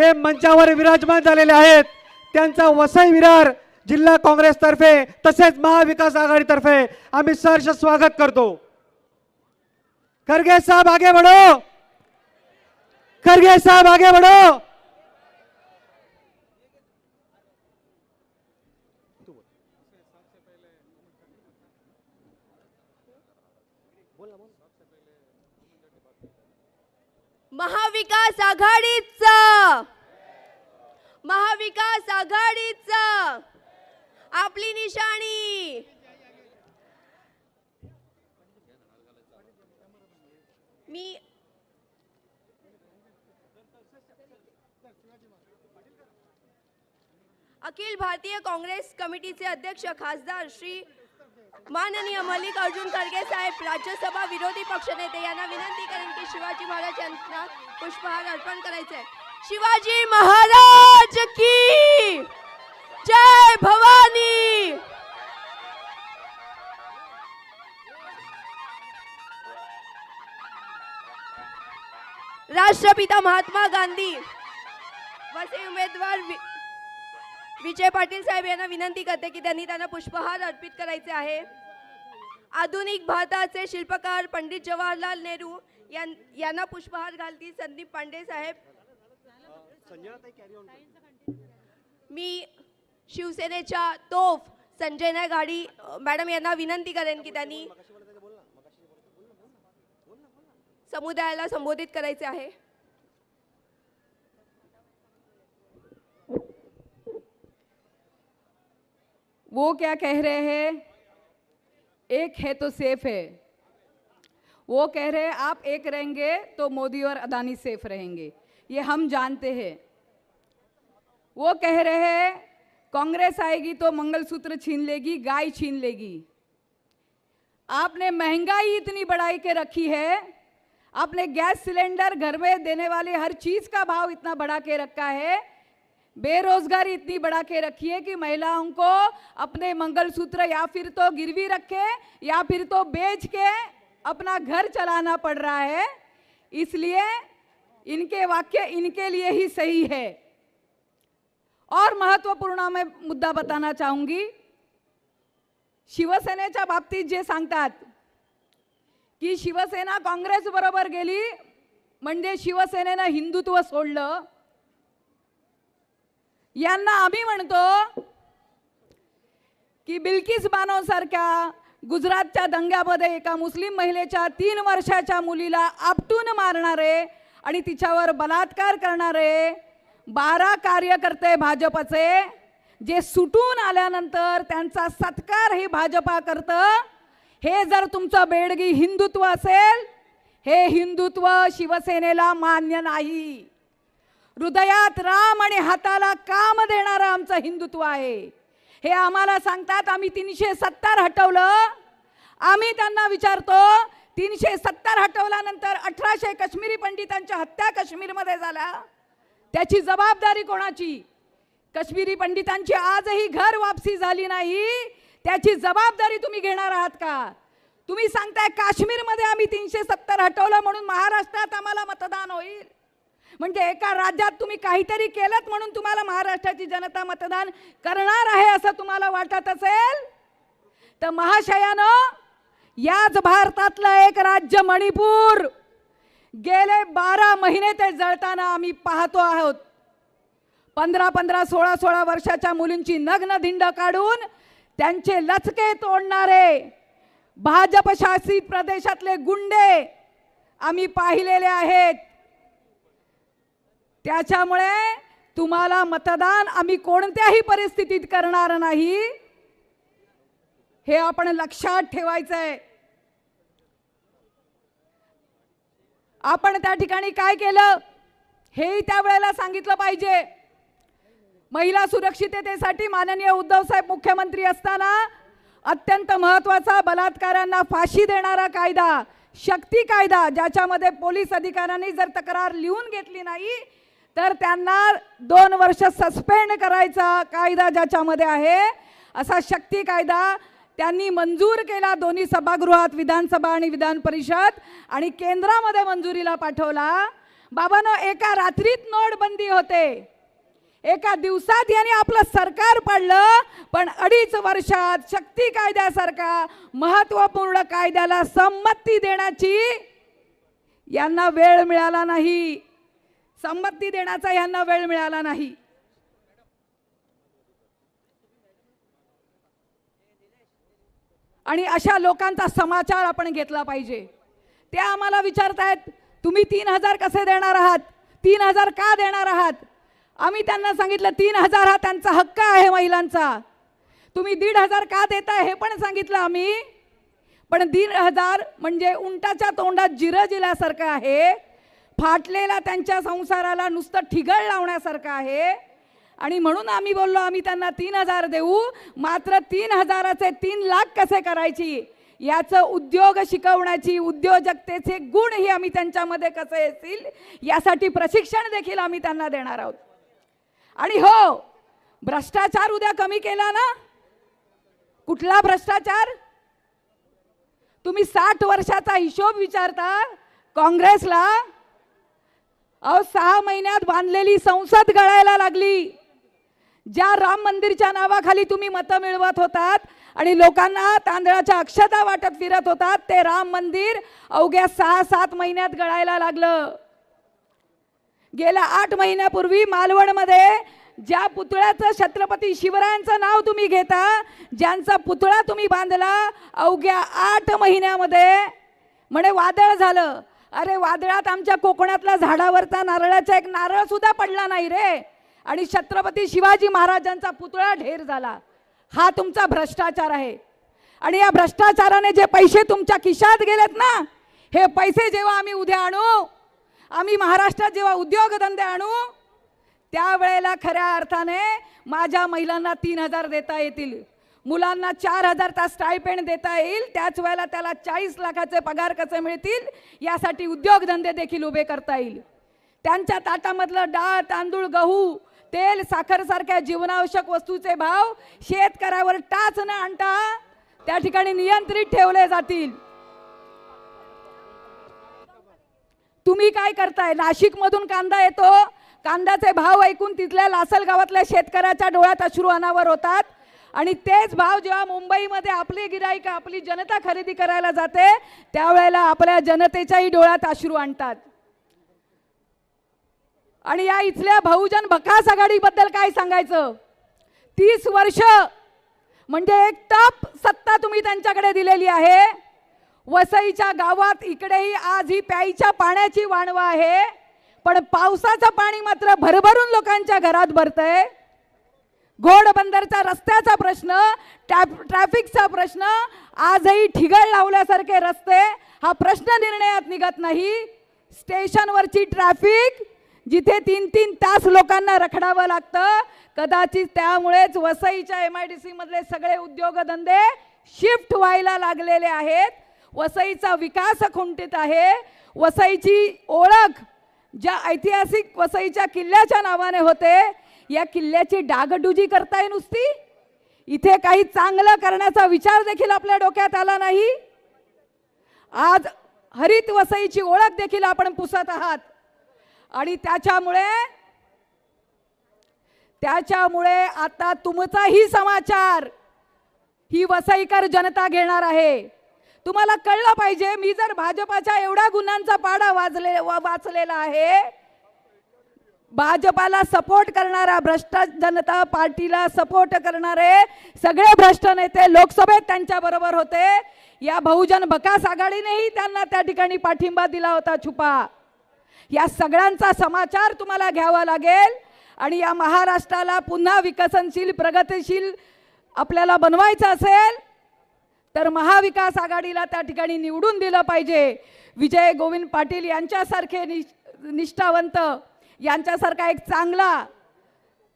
जे मंचावर विराजमान झालेले आहेत त्यांचा वसई विरार जिल्हा काँग्रेस तर्फे तसेच महाविकास आघाडी तर्फे आम्ही सहर्ष स्वागत करतो। खरगे साहब आगे बढ़ो, खरगे साहब आगे बढ़ो। महाविकास आघाडीचा आपली निशाणी मी अखिल भारतीय काँग्रेस कमिटीचे अध्यक्ष खासदार श्री माननीय मल्लिकार्जुन खरगे साहेब, राज्यसभा विरोधी पक्षनेते यांना विनंती करेन की शिवाजी महाराज यांना पुष्पहार अर्पण करायचे आहे। शिवाजी महाराज की जय भवानी। राष्ट्रपिता महात्मा गांधी वसई उमेदवार विजय पाटील साहेब यांना विनंती करते की त्यांना पुष्पहार अर्पित करायचे आहे। आधुनिक भारताचे शिल्पकार पंडित जवाहरलाल नेहरू यांना पुष्पहार घालतील संदीप पांडे साहेब। मी शिवसेनेच्या तोफ संजय गाडी मॅडम यांना विनंती करेन की त्यांनी समुदायाला संबोधित करायचे आहे। वो क्या कह रहे हैं, एक है तो सेफ है। वो कह रहे हैं आप एक रहेंगे तो मोदी और अदानी सेफ रहेंगे, ये हम जानते हैं। वो कह रहे हैं कांग्रेस आएगी तो मंगलसूत्र छीन लेगी, गाय छीन लेगी। आपने महंगाई इतनी बढ़ाई के रखी है, आपने गैस सिलेंडर घर में देने वाले हर चीज का भाव इतना बढ़ा के रखा है, बेरोजगारी इतनी बढ़ा के रखी है कि महिलाओं को अपने मंगलसूत्र या फिर तो गिरवी रखे या फिर तो बेच के अपना घर चलाना पड़ रहा है। इसलिए इनके वाक्य इनके लिए ही सही है। और महत्वपूर्ण मैं मुद्दा बताना चाहूंगी, शिवसेनेच्या बाबतीत जे सांगतात की शिवसेना काँग्रेस बरोबर गेली म्हणजे शिवसेनेनं हिंदुत्व सोडलं, यांना आम्ही म्हणतो की बिल्किस बानो सारख्या गुजरातच्या दंग्यामध्ये एका मुस्लिम महिलेच्या 3 वर्षाच्या मुलीला आपटून मारणारे आणि तिच्यावर बलात्कार करणारे 12 कार्यकर्ते भाजपचे जे सुटून आल्यानंतर त्यांचा सत्कार हे भाजपा करतं, हे जर तुमचं बेडगी हिंदुत्व असेल, हे हिंदुत्व शिवसेनेला मान्य नाही। हृदयात राम आणि हाताला काम देणारं आमचं हिंदुत्व आहे, हे आम्हाला सांगतात। आम्ही 370 हटवलं, आम्ही त्यांना विचारतो 370 हटवल्यानंतर 1800 काश्मीरी पंडितांच्या हत्या काश्मीरमध्ये झाल्या, त्याची जबाबदारी कोणाची? काश्मीरी पंडितांची आजही घर वापसी झाली नाही, त्याची जबाबदारी तुम्ही घेणार आहात का? तुम्ही सांगताय काश्मीरमध्ये आम्ही 370 हटवलं म्हणून महाराष्ट्रात आम्हाला मतदान होईल, म्हणजे एका राज्यात तुम्ही काहीतरी केलंत म्हणून तुम्हाला महाराष्ट्राची जनता मतदान करणार आहे असं तुम्हाला वाटत असेल तर महाशयानं, याच भारतातलं एक राज्य मणिपूर गेले 12 महिने ते जळताना आम्ही पाहतो आहोत। 15-15, 16-16 वर्षाच्या मुलींची नग्न धिंड काढून त्यांचे लचके तोडणारे भाजप शासित प्रदेशातले गुंडे आम्ही पाहिलेले आहेत। त्याच्यामुळे तुम्हाला मतदान आम्ही कोणत्याही परिस्थितीत करणार नाही, हे आपण लक्षात ठेवायचं आहे। आपण त्या ठिकाणी काय केलं हेही त्यावेळेला सांगितलं पाहिजे। महिला सुरक्षिततेसाठी माननीय उद्धव साहेब मुख्यमंत्री असताना अत्यंत महत्त्वाचा बलात्कारांना फाशी देणारा कायदा, शक्ती कायदा, ज्याच्यामध्ये पोलीस अधिकाऱ्यांनी जर तक्रार लिहून घेतली नाही तर त्यांना 2 वर्ष सस्पेंड करायचा कायदा ज्याच्यामध्ये आहे, असा शक्ती कायदा त्यांनी मंजूर केला दोन्ही सभागृहात, विधानसभा आणि विधान परिषद, आणि केंद्रामध्ये मंजुरीला पाठवला। बाबांनो, एका रात्रीत नोटबंदी होते, एका दिवसात यांनी आपलं सरकार पाडलं, पण 2.5 वर्षात शक्ती कायद्यासारखा महत्त्वपूर्ण कायद्याला संमती देण्याची यांना वेळ मिळाला नाही. संमती देण्याचा यांना वेळ मिळाला नाही. आणि अशा लोकांचा समाचार आपण घेतला पाहिजे. ते आम्हाला विचारतायत, तुम्ही 3,000 कसे देणार आहात, 3,000 का देणार आहात? आम्ही त्यांना सांगितलं 3,000 हा त्यांचा हक्क आहे महिलांचा. तुम्ही 1,500 का देताय हे पण सांगितलं आम्ही. पण 1,500 म्हणजे उंटाच्या तोंडात जिरं जिल्यासारखं आहे, फाटलेला त्यांच्या संसाराला नुसतं ठिगळ लावण्यासारखं आहे. आणि म्हणून आम्ही बोललो आम्ही त्यांना 3,000 देऊ, मात्र 3,000चे 3 लाख कसे करायची याचं उद्योग शिकवण्याची, उद्योजकतेचे गुणही आम्ही त्यांच्यामध्ये कसे येतील यासाठी प्रशिक्षण देखील आम्ही त्यांना देणार आहोत. आणि हो, भ्रष्टाचार उद्या कमी केला ना. कुठला भ्रष्टाचार? तुम्ही 60 वर्षाचा हिशोब विचारता काँग्रेसला. अहो, 6 महिन्यात बांधलेली संसद गळायला लागली. ज्या राम मंदिरच्या नावाखाली तुम्ही मतं मिळवत होतात आणि लोकांना तांदळाच्या अक्षता वाटत फिरत होतात, ते राम मंदिर अवघ्या 6-7 महिन्यात गळायला लागलं. गेल्या 8 महिन्यापूर्वी मालवणमध्ये ज्या पुतळ्याचं छत्रपती शिवरायांचं नाव तुम्ही घेता, ज्यांचा पुतळा तुम्ही बांधला, अवघ्या 8 महिन्यामध्ये म्हणे वादळ झालं. अरे, वादळात आमच्या कोकणातल्या झाडावरचा नारळाचा एक नारळ सुद्धा पडला नाही रे, आणि छत्रपती शिवाजी महाराजांचा पुतळा ढेर झाला. हा तुमचा भ्रष्टाचार आहे. आणि या भ्रष्टाचाराने जे पैसे तुमच्या खिशात गेलेत ना, हे पैसे जेव्हा आम्ही उद्या आणू, आम्ही महाराष्ट्रात जेव्हा उद्योगधंदे आणू, त्यावेळेला खऱ्या अर्थाने माझ्या महिलांना 3,000 देता येतील, मुलांना 4,000चा स्टायपेंड देता येईल. त्याच वेळेला त्याला 40 लाखाचे पगार कसे मिळतील यासाठी उद्योगधंदे देखील उभे करता येईल. त्यांच्या ताटामधलं डाळ, तांदूळ, गहू, तेल, साखर सारख्या जीवनावश्यक वस्तूचे भाव शेतकऱ्यावर टाच न आणता त्या ठिकाणी नियंत्रित ठेवले जातील. तुम्ही काय करताय? नाशिक मधून कांदा येतो, कांद्याचे भाव ऐकून तिथल्या लासलगावातल्या शेतकऱ्याच्या डोळ्यात अश्रू अनावर होतात. आणि तेच भाव जेव्हा मुंबईमध्ये आपली गिराईक, आपली जनता खरेदी करायला जाते, त्यावेळेला आपल्या जनतेच्याही डोळ्यात अश्रू आणतात. आणि या इथल्या बहुजन भकास आघाडीबद्दल काय सांगायचं? 30 वर्ष म्हणजे एक तप सत्ता तुम्ही त्यांच्याकडे दिलेली आहे. वसईच्या गावात इकडेही आज ही प्यायच्या पाण्याची वाणवा आहे, पण पावसाचं पाणी मात्र भरभरून लोकांच्या घरात भरतंय. घोडबंदरचा रस्त्याचा प्रश्न, ट्रॅफिकचा प्रश्न, आजही ठिगळ लावल्यासारखे रस्ते, हा प्रश्न निर्णयात निघत नाही. स्टेशनवरची ट्रॅफिक, जिथे 3-3 तास लोकांना रखडावं लागतं, कदाचित त्यामुळेच वसईच्या MIDC मधले सगळे उद्योगधंदे शिफ्ट व्हायला लागलेले आहेत. वसईचा विकास खुंटीत आहे. वसईची ओळख ज्या ऐतिहासिक वसईच्या किल्ल्याच्या नावाने होते, या किल्ल्याची डागडुजी करताय नुसती. इथे काही चांगलं करण्याचा विचार देखील आपल्या डोक्यात आला नाही. आज हरित वसईची ओळख देखील आपण पुसत आहात. आणि त्याच्यामुळे आता तुमचाही समाचार ही वसईकर जनता घेणार आहे. तुम्हाला कळलं पाहिजे, मी जर भाजपाच्या एवढ्या गुन्ह्यांचा पाडा वाचलेला आहे, भाजपाला सपोर्ट करणारा, भ्रष्ट जनता पार्टीला सपोर्ट करणारे सगळे भ्रष्ट नेते लोकसभेत त्यांच्या बरोबर होते. या बहुजन भकास आघाडीनेही त्यांना त्या ठिकाणी पाठिंबा दिला होता छुपा. या सगळ्यांचा समाचार तुम्हाला घ्यावा लागेल. आणि या महाराष्ट्राला पुन्हा विकसनशील, प्रगतिशील आपल्याला बनवायचं असेल तर महाविकास आघाडीला त्या ठिकाणी निवडून दिलं पाहिजे. विजय गोविंद पाटील यांच्यासारखे निष्ठावंत, यांच्यासारखा एक चांगला,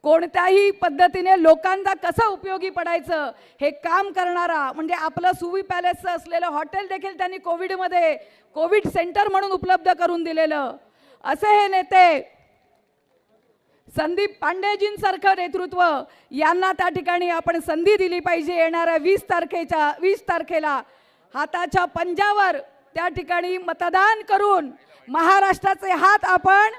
कोणत्याही पद्धतीने लोकांना कसं उपयोगी पडायचं हे काम करणारा, म्हणजे आपलं सुवी पॅलेसचं असलेलं हॉटेल देखील त्यांनी कोविडमध्ये कोविड सेंटर म्हणून उपलब्ध करून दिलेलं, असे हे नेते, संदीप पांडेजींसारखं नेतृत्व, यांना त्या ठिकाणी आपण संधी दिली पाहिजे. येणाऱ्या 20 तारखेला हाताच्या पंजावर त्या ठिकाणी मतदान करून महाराष्ट्राचे हात आपण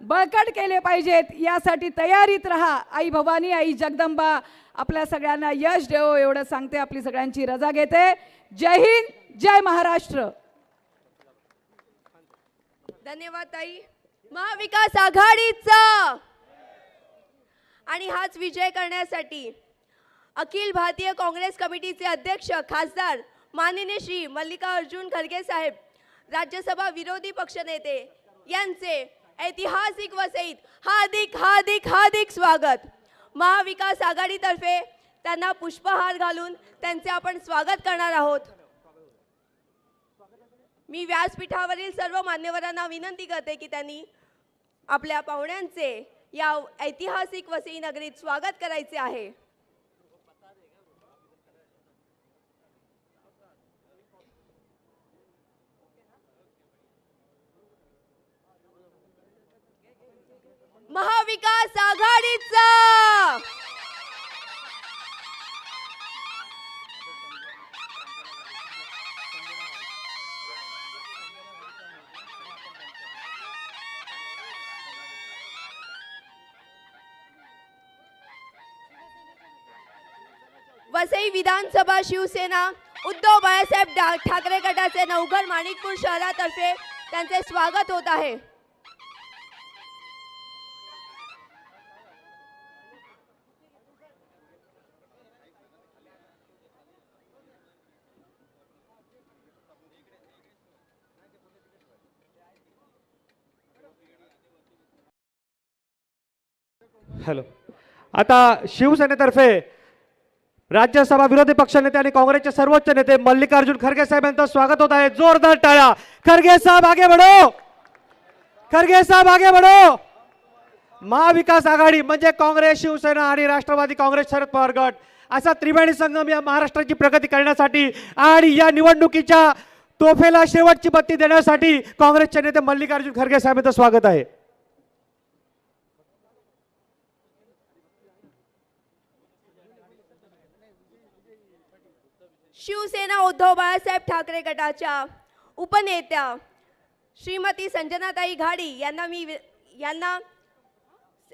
बळकट केले पाहिजेत, यासाठी तयारीत राहा. आई भवानी, आई जगदंबा आपल्या सगळ्यांना यश देवो एवढं सांगते. आपली सगळ्यांची रजा घेते. जय हिंद, जय महाराष्ट्र. धन्यवाद ताई. महाविकास आघाडीचा आणि हाच विजय करण्यासाठी अखिल भारतीय काँग्रेस कमिटीचे अध्यक्ष खासदार माननीय श्री मल्लिकार्जुन खरगे साहेब, राज्यसभा विरोधी पक्षनेते यांचे ऐतिहासिक वसईत हार्दिक हार्दिक हार्दिक स्वागत. महाविकास आघाडीतर्फे त्यांना पुष्पहार घालून त्यांचे आपण स्वागत करणार आहोत. मी व्यासपीठावरील सर्व मान्यवरांना विनंती करते की त्यांनी आपल्या पाहुण्यांचे या ऐतिहासिक वसई नगरीत स्वागत करायचे आहे. महाविकास आघाडीचा वसई विधानसभा शिवसेना उद्धव बाळासाहेब ठाकरे गटाचे नवघर माणिकपूर शहरातर्फे त्यांचे स्वागत होत आहे. हॅलो. आता शिवसेनेतर्फे राज्यसभा विरोधी पक्षनेते आणि काँग्रेसचे सर्वोच्च नेते मल्लिकार्जुन खरगे साहेब यांचं स्वागत होत आहे. जोरदार टाळ्या. खरगे साहेब आगे बढ़ो, खरगे साहेब आगे बढ़ो. महाविकास आघाडी म्हणजे काँग्रेस, शिवसेना आणि राष्ट्रवादी काँग्रेस शरद पवार गट असा त्रिवेणी संगम या महाराष्ट्राची प्रगती करण्यासाठी आणि या निवडणुकीच्या तोफेला शेवटची बत्ती देण्यासाठी काँग्रेसचे नेते मल्लिकार्जुन खरगे साहेब यांचं स्वागत आहे. शिवसेना उद्धव बाळासाहेब ठाकरे गटाच्या उपनेत्या श्रीमती संजनाताई घाडी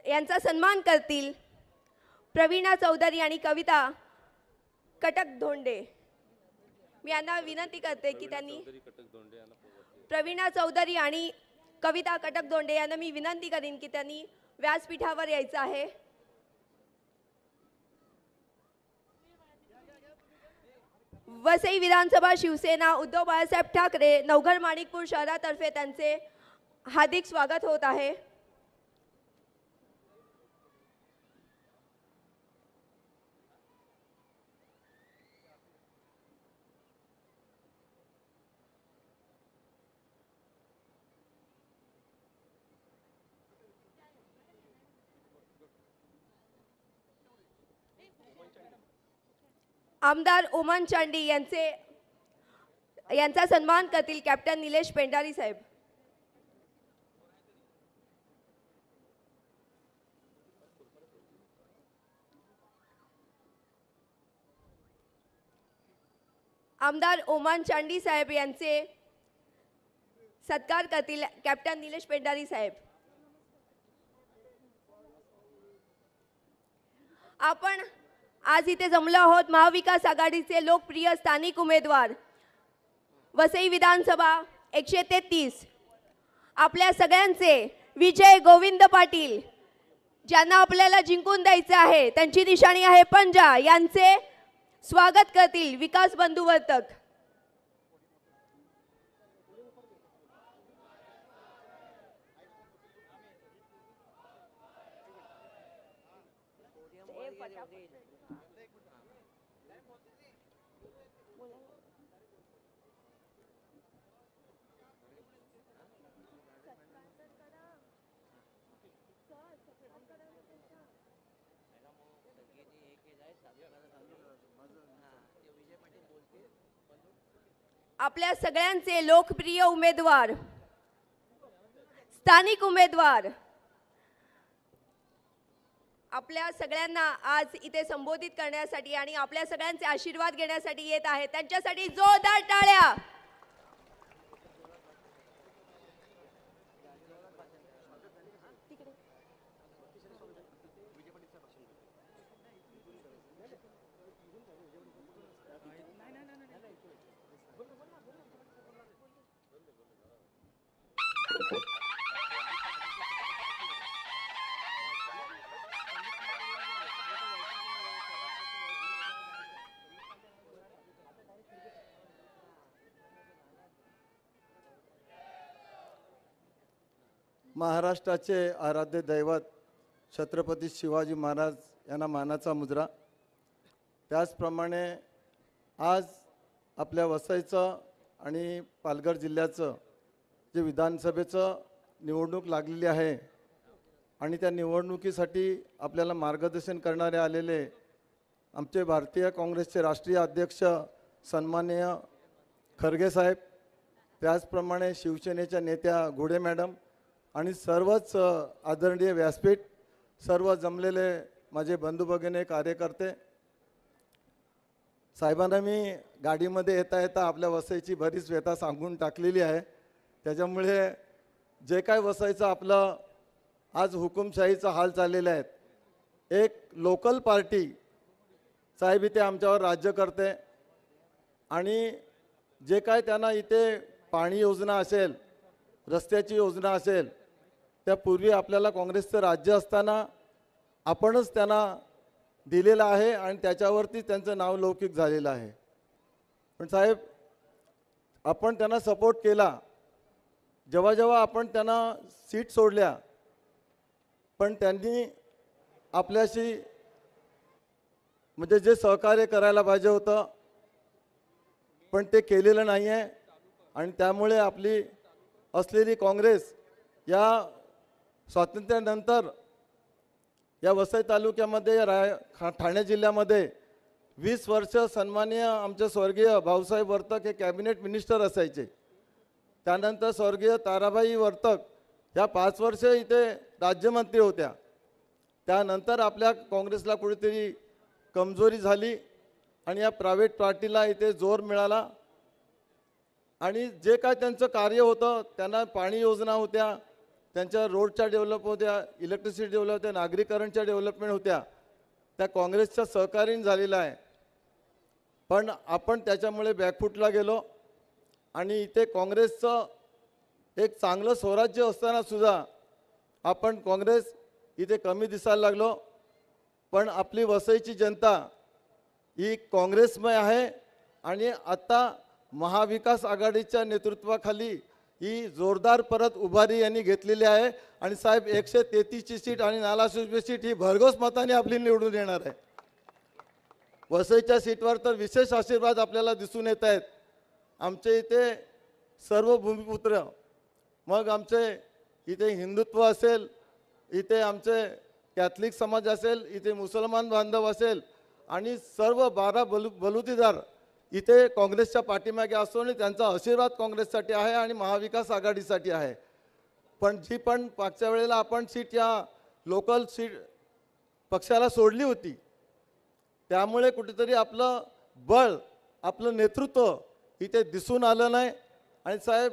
यांचा सन्मान करतील प्रवीणा चौधरी आणि कविता कटक धोंडे. मी यांना विनंती करते की त्यांनी प्रवीणा चौधरी आणि कविता कटक धोंडे यांना मी विनंती करीन की त्यांनी व्यासपीठावर यायचं आहे. वसई विधानसभा शिवसेना उद्धव बाळासाहेब ठाकरे नवघर माणिकपूर शहरातर्फे त्यांचे हार्दिक स्वागत होत आहे. आमदार ओमन चांडी यांचा सन्मान करतील कॅप्टन निलेश पेंडारी साहेब. आमदार ओमन चांडी साहेब यांचे सत्कार करतील कॅप्टन निलेश पेंडारी साहेब. आपण आज इथे जमलो आहोत महाविकास आघाडीचे लोकप्रिय स्थानिक उमेदवार वसई विधानसभा 133 आपल्या सगळ्यांचे विजय गोविंद पाटील ज्यांना आपल्याला जिंकून द्यायचे आहे, त्यांची निशाणी आहे पंजा, यांचे स्वागत करतील विकास बंधू वर्तक. आपल्या सगळ्यांचे लोकप्रिय उमेदवार स्थानिक उमेदवार आपल्या सगळ्यांना आज इथे संबोधित करण्यासाठी आणि आपल्या सगळ्यांचे आशीर्वाद घेण्यासाठी येत आहेत. त्यांच्यासाठी जोरदार टाळ्या. महाराष्ट्राचे आराध्य दैवत छत्रपती शिवाजी महाराज यांना मानाचा मुजरा. त्याचप्रमाणे आज आपल्या वसईचं आणि पालघर जिल्ह्याचं जे विधानसभेचं निवडणूक लागलेली आहे आणि त्या निवडणुकीसाठी आपल्याला मार्गदर्शन करणारे आलेले आमचे भारतीय काँग्रेसचे राष्ट्रीय अध्यक्ष सन्माननीय खरगे साहेब, त्याचप्रमाणे शिवसेनेच्या नेत्या घोडे मॅडम आणि सर्वच आदरणीय व्यासपीठ, सर्व जमलेले माझे बंधू भगिनी कार्यकर्ते, साहेबांना मी गाडीमध्ये येता येता आपल्या वसईची बरीच व्यथा सांगून टाकलेली आहे. त्याच्यामुळे जे काय वसईचं आपलं आज हुकुमशाहीचा हाल चाललेला आहे, एक लोकल पार्टी साहेब इथे आमच्यावर राज्य करते आणि जे काय त्यांना इथे पाणी योजना असेल, रस्त्याची योजना असेल, त्यापूर्वी आपल्याला काँग्रेसचं राज्य असताना आपणच त्यांना दिलेलं आहे आणि त्याच्यावरती त्यांचं नाव लौकिक झालेलं आहे. पण साहेब, आपण त्यांना सपोर्ट केला, जेव्हा जेव्हा आपण त्यांना सीट सोडल्या, पण त्यांनी आपल्याशी म्हणजे जे सहकार्य करायला पाहिजे होतं पण ते केलेलं नाही आहे आणि त्यामुळे आपली असलेली काँग्रेस या स्वातंत्र्यानंतर या वसई तालुक्यामध्ये ठाणे जिल्ह्यामध्ये 20 वर्ष सन्माननीय आमचे स्वर्गीय भाऊसाहेब वर्तक हे कॅबिनेट मिनिस्टर असायचे. त्यानंतर स्वर्गीय ताराबाई वर्तक ह्या 5 वर्ष इथे राज्यमंत्री होत्या. त्यानंतर आपल्या काँग्रेसला कुठेतरी कमजोरी झाली आणि या प्रायव्हेट पार्टीला इथे जोर मिळाला आणि जे काय त्यांचं कार्य होतं, त्यांना पाणी योजना होत्या, त्यांच्या रोडच्या डेव्हलप होत्या, इलेक्ट्रिसिटी डेव्हलप होत्या, नागरीकरणच्या डेव्हलपमेंट होत्या, त्या काँग्रेसच्या सहकार्याने झालेलं आहे. पण आपण त्याच्यामुळे बॅकफुटला गेलो आणि इथे काँग्रेसचं एक चांगलं स्वराज्य असताना सुद्धा आपण काँग्रेस इथे कमी दिसायला लागलो. पण आपली वसईची जनता ही काँग्रेसमय आहे आणि आता महाविकास आघाडीच्या नेतृत्वाखाली ही जोरदार परत उभारी यांनी घेतलेली आहे आणि साहेब 133ची सीट आणि 400 सीट ही भरघोस मताने आपली निवडून येणार आहे. वसईच्या सीटवर तर विशेष आशीर्वाद आपल्याला दिसून येत आहेत. आमचे इथे सर्व भूमिपुत्र, मग आमचे इथे हिंदुत्व असेल, इथे आमचे कॅथलिक समाज असेल, इथे मुसलमान बांधव असेल आणि सर्व 12 बलुतेदार इथे काँग्रेसच्या पाठीमागे असतो आणि त्यांचा आशीर्वाद काँग्रेससाठी आहे आणि महाविकास आघाडीसाठी आहे. पण जी पण मागच्या वेळेला आपण सीट या लोकल सीट पक्षाला सोडली होती, त्यामुळे कुठेतरी आपलं बळ, आपलं नेतृत्व इथे दिसून आलं नाही. आणि साहेब,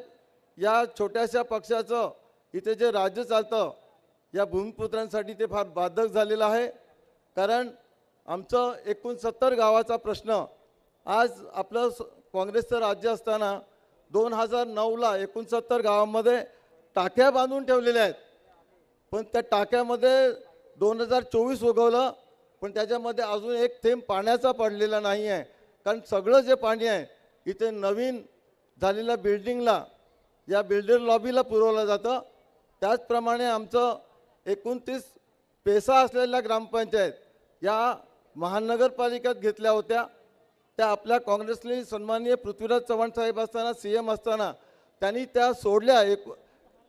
या छोट्याशा पक्षाचं इथे जे राज्य चालतं या भूमिपुत्रांसाठी ते फार बाधक झालेलं आहे. कारण आमचं 69 गावाचा प्रश्न आज आपलं काँग्रेसचं राज्य असताना 2009ला 69 गावामध्ये टाक्या बांधून ठेवलेल्या आहेत. पण त्या टाक्यामध्ये 2024 उगवलं, पण त्याच्यामध्ये अजून एक थेंब पाण्याचा पडलेला नाही आहे. कारण सगळं जे पाणी आहे इथे नवीन झालेल्या बिल्डिंगला, या बिल्डर लॉबीला पुरवलं जातं. त्याचप्रमाणे आमचं 29 पेसा असलेल्या ग्रामपंचायत या महानगरपालिकेत घेतल्या होत्या. त्या आपल्या काँग्रेसने सन्माननीय पृथ्वीराज चव्हाण साहेब असताना CM असताना त्यांनी त्या सोडल्या.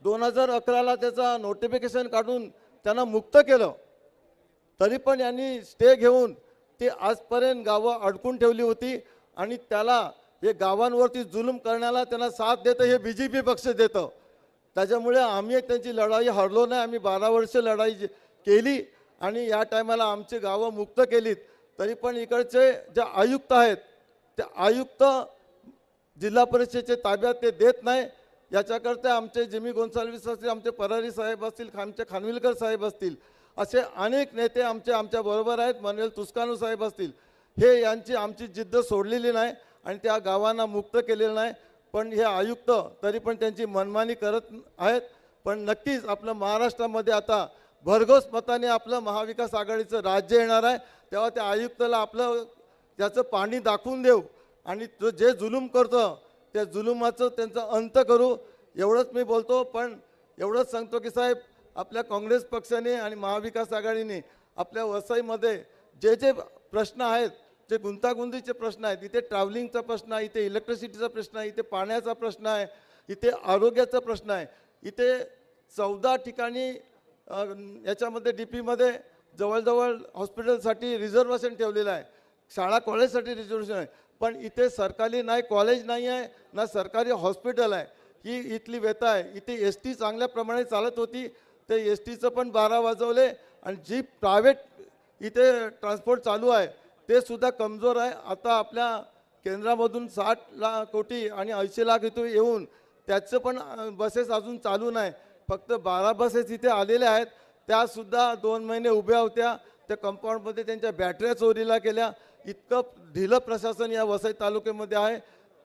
2011ला त्याचा नोटिफिकेशन काढून त्यांना मुक्त केलं. तरी पण यांनी स्टे घेऊन ती आजपर्यंत गावं अडकून ठेवली होती आणि त्याला हे गावांवरती जुलूम करण्याला त्यांना साथ देतं हे BJP पक्ष देतं. त्याच्यामुळे आम्ही त्यांची लढाई हरलो नाही. आम्ही 12 वर्ष लढाई केली आणि या टायमाला आमची गावं मुक्त केलीत. तरी पण इकडचे जे आयुक्त आहेत ते आयुक्त जिल्हा परिषदेचे ताब्यात ते देत नाही. याच्याकरता आमचे जिमी गोन्साल्विस असतील, आमचे परारी साहेब असतील, आमचे खानविलकर साहेब असतील, असे अनेक नेते आमच्या बरोबर आहेत, मनवेल तुस्कानू साहेब असतील, हे यांची आमची जिद्द सोडलेली नाही आणि त्या गावांना मुक्त केलेलं नाही. पण हे आयुक्त तरी पण त्यांची मनमानी करत आहेत. पण नक्कीच आपलं महाराष्ट्रामध्ये आता भरघोस मताने आपलं महाविकास आघाडीचं राज्य येणार आहे. तेव्हा त्या आयुक्ताला आपलं त्याचं पाणी दाखवून देऊ आणि तो जे जुलूम करतो त्या जुलुमाचं त्यांचा अंत करू, एवढंच मी बोलतो. पण एवढंच सांगतो की साहेब, आपल्या काँग्रेस पक्षाने आणि महाविकास आघाडीने आपल्या वसईमध्ये जे जे प्रश्न आहेत, जे गुंतागुंतीचे प्रश्न आहेत, इथे ट्रॅव्हलिंगचा प्रश्न आहे, इथे इलेक्ट्रिसिटीचा प्रश्न आहे, इथे पाण्याचा प्रश्न आहे, इथे आरोग्याचा प्रश्न आहे, इथे 14 ठिकाणी याच्यामध्ये डी पीमध्ये जवळजवळ हॉस्पिटलसाठी रिझर्वेशन ठेवलेलं आहे, शाळा कॉलेजसाठी रिझर्वेशन आहे. पण इथे सरकारी नाही कॉलेज नाही आहे, ना सरकारी हॉस्पिटल आहे. ही इथली व्यथा आहे. इथे एस टी चांगल्या प्रमाणे चालत होती, ते एस टीचं पण 12 वाजवले आणि जी प्रायव्हेट इथे ट्रान्सपोर्ट चालू आहे ते सुद्धा कमजोर आहे. आता आपल्या केंद्रामधून 60 कोटी आणि 80 लाख इथे येऊन त्याचं पण बसेस अजून चालू नाही. फक्त 12 बसेस इथे आलेल्या आहेत, त्यासुद्धा 2 महिने उभ्या होत्या. त्या कंपाऊंडमध्ये त्यांच्या बॅटऱ्या चोरीला गेल्या. इतकं ढिलं प्रशासन या वसई तालुक्यामध्ये आहे.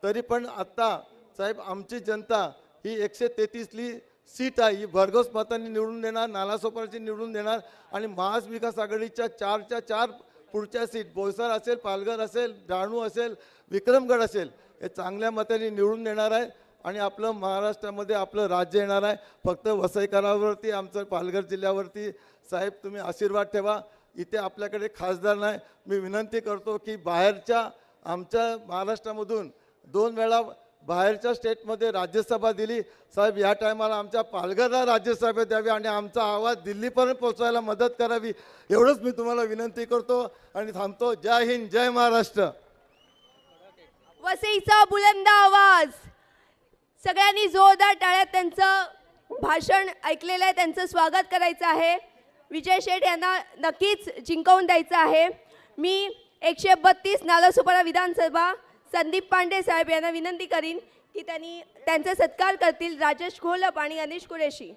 तरी पण आत्ता साहेब आमची जनता ही 133ली सीट आहे, ही भरघोस मतांनी निवडून देणार, नालासोपाराची निवडून देणार आणि महाविकास आघाडीच्या 4च्या 4 पुढच्या सीट बोईसर असेल, पालघर असेल, डहाणू असेल, विक्रमगड असेल, हे चांगल्या मतांनी निवडून देणार आहे आणि आपलं महाराष्ट्रामध्ये आपलं राज्य येणार आहे. फक्त वसईकरांवरती, आमचं पालघर जिल्ह्यावरती साहेब तुम्ही आशीर्वाद ठेवा. इथे आपल्याकडे खासदार नाही. मी विनंती करतो की बाहेरच्या आमच्या महाराष्ट्रामधून 2 वेळा बाहेरच्या स्टेटमध्ये राज्यसभा दिली. साहेब या टायमाला आमच्या पालघरला राज्यसभा द्यावी आणि आमचा आवाज दिल्लीपर्यंत पोहोचवायला मदत करावी, एवढंच मी तुम्हाला विनंती करतो आणि थांबतो. जय हिंद, जय महाराष्ट्र. वसईचा बुलंद आवाज. सगळ्यांनी जोरदार टाळ्यात त्यांचं भाषण ऐकलेलं आहे, त्यांचं स्वागत करायचं आहे. विजय शेठ यांना नक्कीच जिंकवून द्यायचं आहे. मी 132 नालासोपारा विधानसभा संदीप पांडे साहेब यांना विनंती करीन की त्यांनी त्यांचा सत्कार करतील. राजेश घोलप आणि अनिश कुरेशी.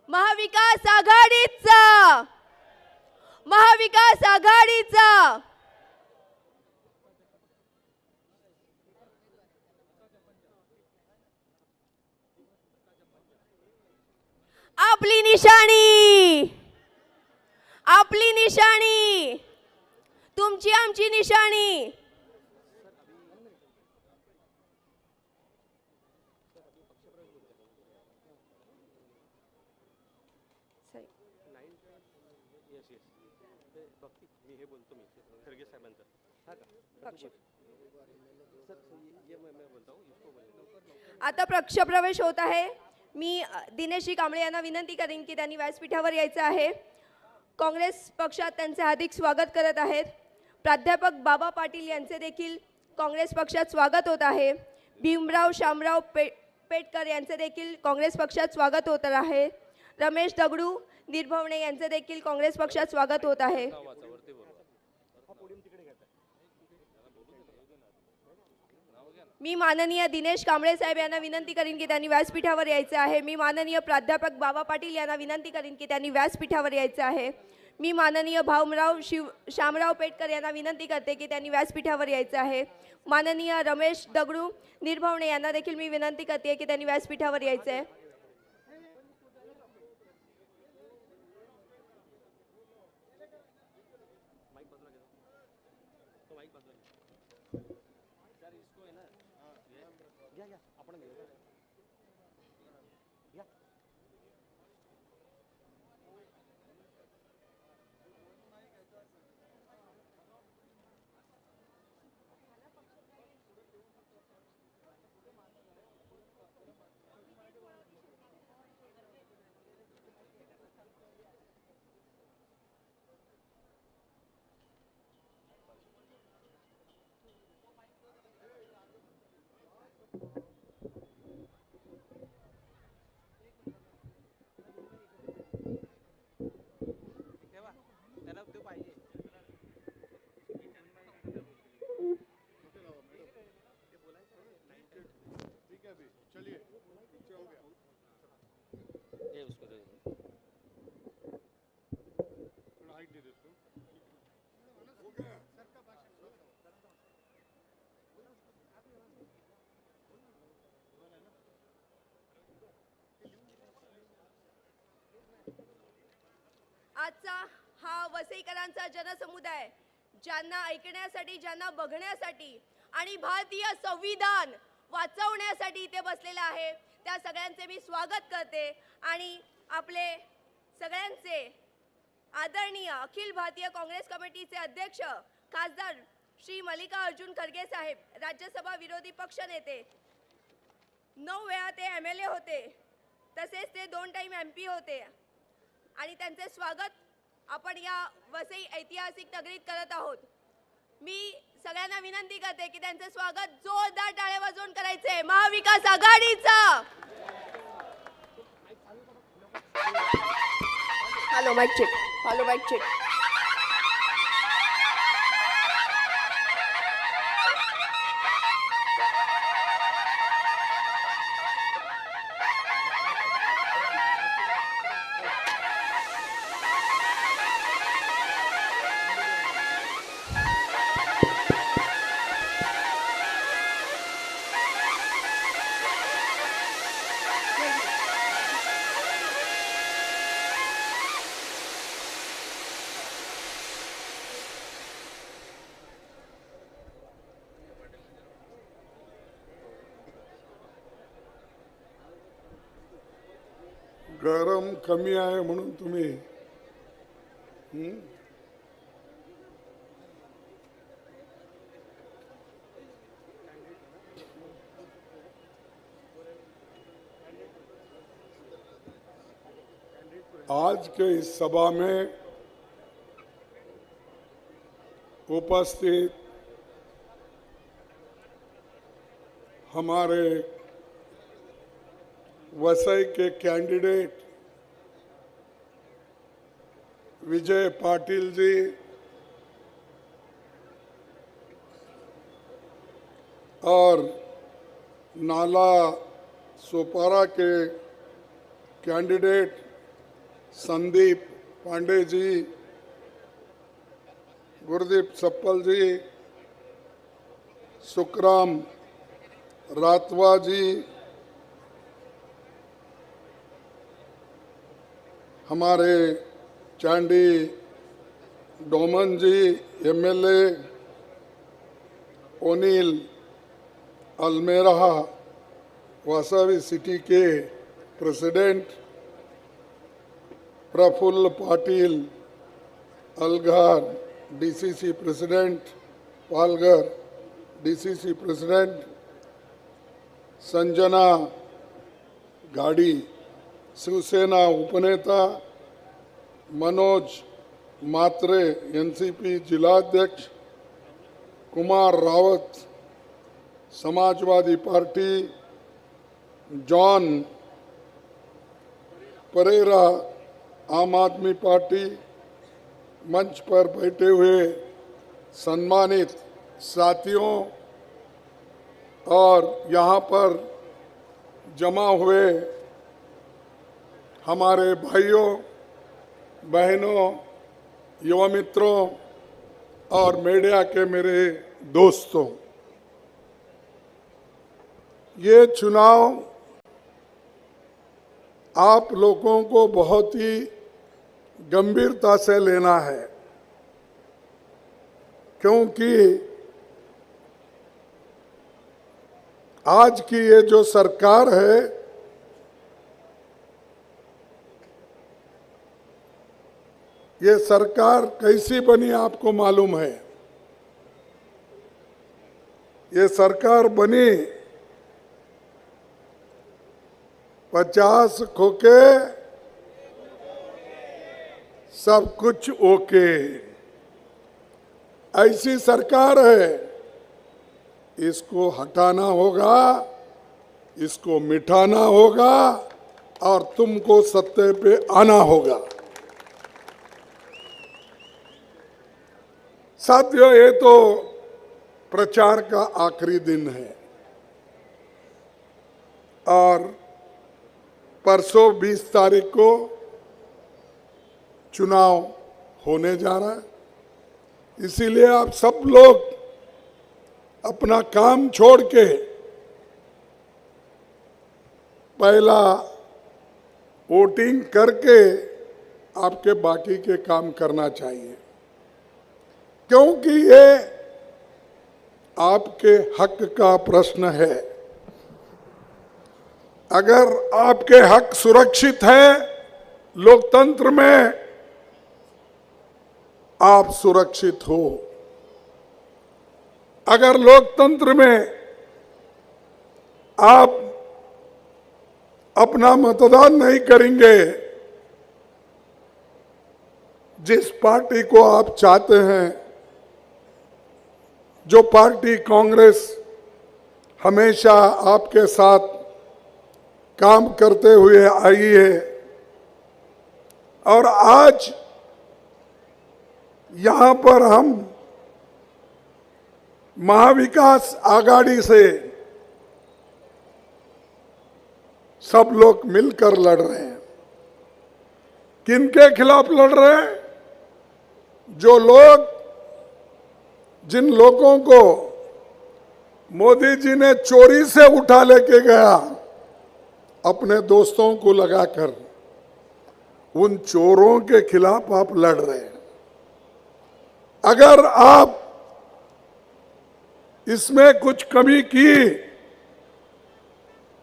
महाविकास आघाडीचा, महाविकास आघाडीचा. आपली निशाणी, आपली निशाणी, तुमची आमची निशाणी. आता पक्षप्रवेश होत आहे. मी दिनेशजी कांबळे यांना विनंती करेन की त्यांनी व्यासपीठावर यायचं आहे. काँग्रेस पक्षात त्यांचे हार्दिक स्वागत करत आहेत. प्राध्यापक बाबा पाटील यांचे देखील काँग्रेस पक्षात स्वागत होत आहे. भीमराव शामराव पेटकर यांचे देखील काँग्रेस पक्षात स्वागत होत आहे. रमेश दगडू निर्भवणे यांचे देखील काँग्रेस पक्षात स्वागत होत आहे. मी माननीय दिनेश कांबळे साहेब यांना विनंती करीन की त्यांनी व्यासपीठावर यायचं आहे. मी माननीय प्राध्यापक बाबा पाटील यांना विनंती करीन की त्यांनी व्यासपीठावर यायचं आहे. मी माननीय शामराव पेटकर यांना विनंती करते की त्यांनी व्यासपीठावर यायचं आहे. माननीय रमेश दगडू निर्भवणे यांना देखील मी विनंती करते की त्यांनी व्यासपीठावर यायचं आहे. आजचा हा वसईकरांचा जनसमुदाय ज्यांना ऐकण्यासाठी, ज्यांना बघण्यासाठी आणि भारतीय संविधान वाचवण्यासाठी इथे बसलेला आहे, त्या सगळ्यांचे मी स्वागत करते आणि आपले सगळ्यांचे आदरणीय अखिल भारतीय काँग्रेस कमिटीचे अध्यक्ष खासदार श्री मल्लिकार्जुन खरगे साहेब, राज्यसभा विरोधी पक्ष नेते, 9 वेळा ते MLA होते, तसेच ते 2 टाइम MP होते आणि त्यांचे स्वागत आपण या वसई ऐतिहासिक नगरीत करत आहोत। मी सगळ्यांना विनंती करते की त्यांचे स्वागत जोरदार टाळ्या वाजवून करायचे। महाविकास आघाडीचा hello mike check, hello mike check. गरम कमी आहे म्हणून तुम्ही आज के इस सभा में उपस्थित हमारे वसई के कैंडिडेट विजय पाटिल जी, और नाला सोपारा के कैंडिडेट संदीप पांडे जी, गुरदीप सप्पल जी, सुखराम रातवा जी, हमारे चांडी डोमन जी MLA, ओनील अलमेरा वासवी सिटी के प्रेसिडेंट, प्रफुल्ल पाटिल अलगार DCC president, Palghar DCC president, Sanjana Gadi Shiv Sena उपनेता, मनोज मात्रे NCP जिलाध्यक्ष, Kumar Rawat Samajwadi party, John Pereira Aam Aadmi party, मंच पर बैठे हुए सम्मानित साथियों और यहाँ पर जमा हुए हमारे भाइयों बहनों, युवा मित्रों और मीडिया के मेरे दोस्तों, ये चुनाव आप लोगों को बहुत ही गंभीरता से लेना है, क्योंकि आज की ये जो सरकार है ये सरकार कैसी बनी आपको मालूम है। ये सरकार बनी 50 खोके सब कुछ ओके, ऐसी सरकार है। इसको हटाना होगा, इसको मिटाना होगा और तुमको सत्ते पे आना होगा। साथियों, ये तो प्रचार का आखिरी दिन है और परसों 20 तारीख को चुनाव होने जा रहा है। इसीलिए आप सब लोग अपना काम छोड़ के पहला वोटिंग करके आपके बाकी के काम करना चाहिए, क्योंकि ये आपके हक का प्रश्न है। अगर आपके हक सुरक्षित है लोकतंत्र में, आप सुरक्षित हो। अगर लोकतंत्र में आप अपना मतदान नहीं करेंगे, जिस पार्टी को आप चाहते हैं, जो पार्टी कांग्रेस हमेशा आपके साथ काम करते हुए आई है, और आज यहां पर हम महाविकास आघाड़ी से सब लोग मिलकर लड़ रहे हैं। किनके खिलाफ लड़ रहे हैं? जो लोग, जिन लोगों को मोदी जी ने चोरी से उठा लेके गया अपने दोस्तों को लगाकर, उन चोरों के खिलाफ आप लड़ रहे हैं। अगर आप इसमें कुछ कमी की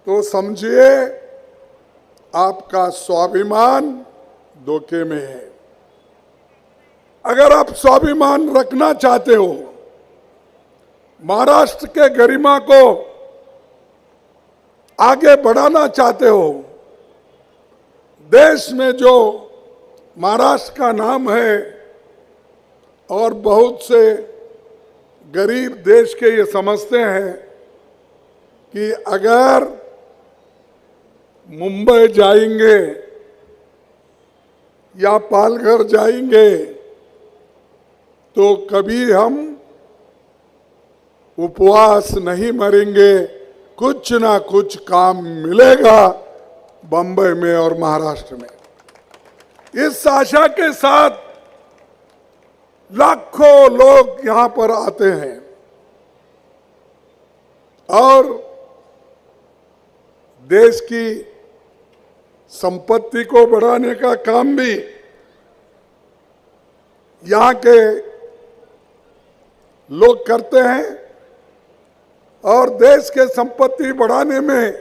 तो समझिए आपका स्वाभिमान धोखे में है। अगर आप स्वाभिमान रखना चाहते हो, महाराष्ट्र के गरिमा को आगे बढ़ाना चाहते हो, देश में जो महाराष्ट्र का नाम है और बहुत से गरीब देश के ये समझते हैं कि अगर मुंबई जाएंगे या पालघर जाएंगे तो कभी हम उपवास नहीं मरेंगे, कुछ ना कुछ काम मिलेगा बंबई में और महाराष्ट्र में। इस आशा के साथ लाखों लोग यहां पर आते हैं और देश की संपत्ति को बढ़ाने का काम भी यहां के लोग करते हैं। और देश के संपत्ति बढ़ाने में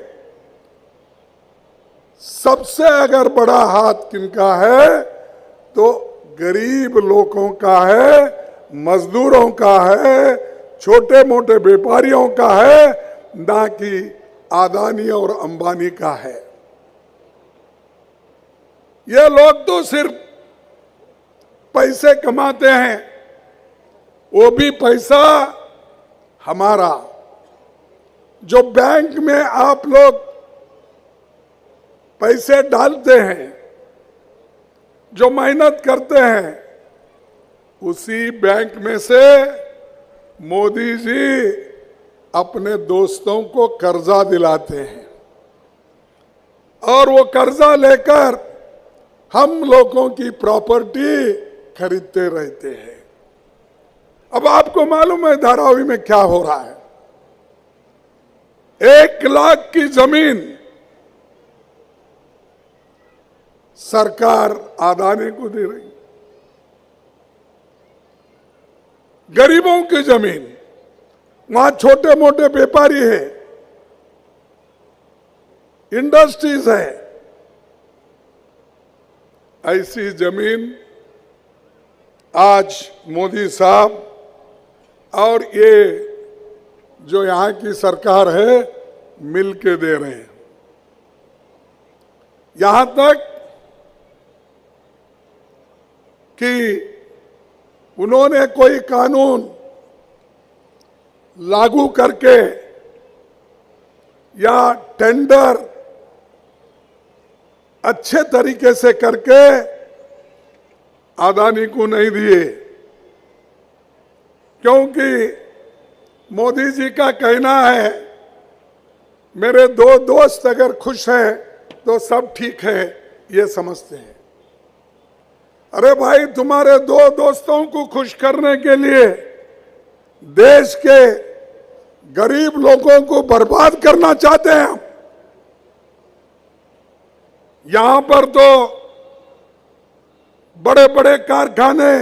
सबसे अगर बड़ा हाथ किनका है तो गरीब लोगों का है, मजदूरों का है, छोटे मोटे व्यापारियों का है, ना कि अदानी और अंबानी का है। ये लोग तो सिर्फ पैसे कमाते हैं, वो भी पैसा हमारा। जो बैंक में आप लोग पैसे डालते हैं, जो मेहनत करते हैं, उसी बैंक में से मोदी जी अपने दोस्तों को कर्जा दिलाते हैं और वो कर्जा लेकर हम लोगों की प्रॉपर्टी खरीदते रहते हैं। अब आपको मालूम है धारावी में क्या हो रहा है? 1 लाख की जमीन सरकार अदानी को दे रही, गरीबों की जमीन, वहां छोटे मोटे व्यापारी है, इंडस्ट्रीज है, ऐसी जमीन आज मोदी साहब और ये जो यहाँ की सरकार है मिल के दे रहे हैं। यहां तक कि उन्होंने कोई कानून लागू करके या टेंडर अच्छे तरीके से करके अदानी को नहीं दिए, क्योंकि मोदी जी का कहना है मेरे 2 दोस्त अगर खुश हैं तो सब ठीक है, ये समझते हैं। अरे भाई, तुम्हारे 2 दोस्तों को खुश करने के लिए देश के गरीब लोगों को बर्बाद करना चाहते हैं। यहां पर तो बड़े बड़े कारखाने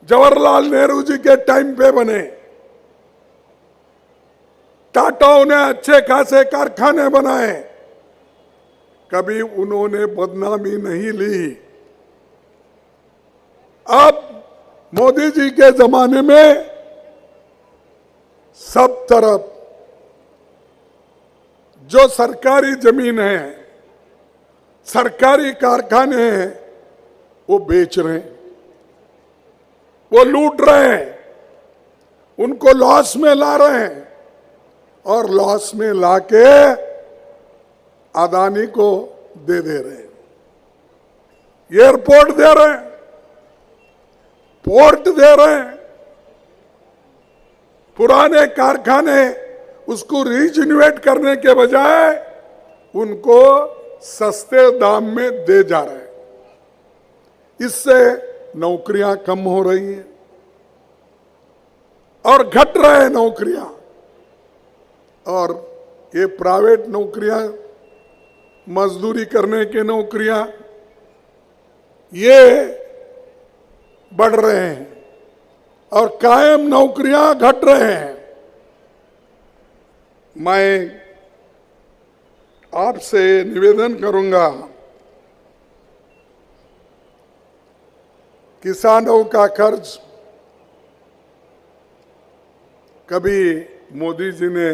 जवाहरलाल नेहरू जी के टाइम पे बने, टाटाओं ने अच्छे खासे कारखाने बनाए, कभी उन्होंने बदनामी नहीं ली। अब मोदी जी के जमाने में सब तरफ जो सरकारी जमीन है, सरकारी कारखाने हैं, वो बेच रहे हैं, वो लूट रहे हैं, उनको लॉस में ला रहे हैं और लॉस में लाके अदानी को दे रहे हैं। एयरपोर्ट दे रहे हैं, पोर्ट दे रहे हैं, पुराने कारखाने उसको रीजन्युएट करने के बजाय उनको सस्ते दाम में दे जा रहे हैं। इससे नौकरियां कम हो रही हैं और घट रहे हैं नौकरियां, और ये प्राइवेट नौकरियां, मजदूरी करने की नौकरियां, ये बढ़ रहे हैं और कायम नौकरियां घट रहे हैं। मैं आपसे निवेदन करूंगा, किसानों का कर्ज कभी मोदी जी ने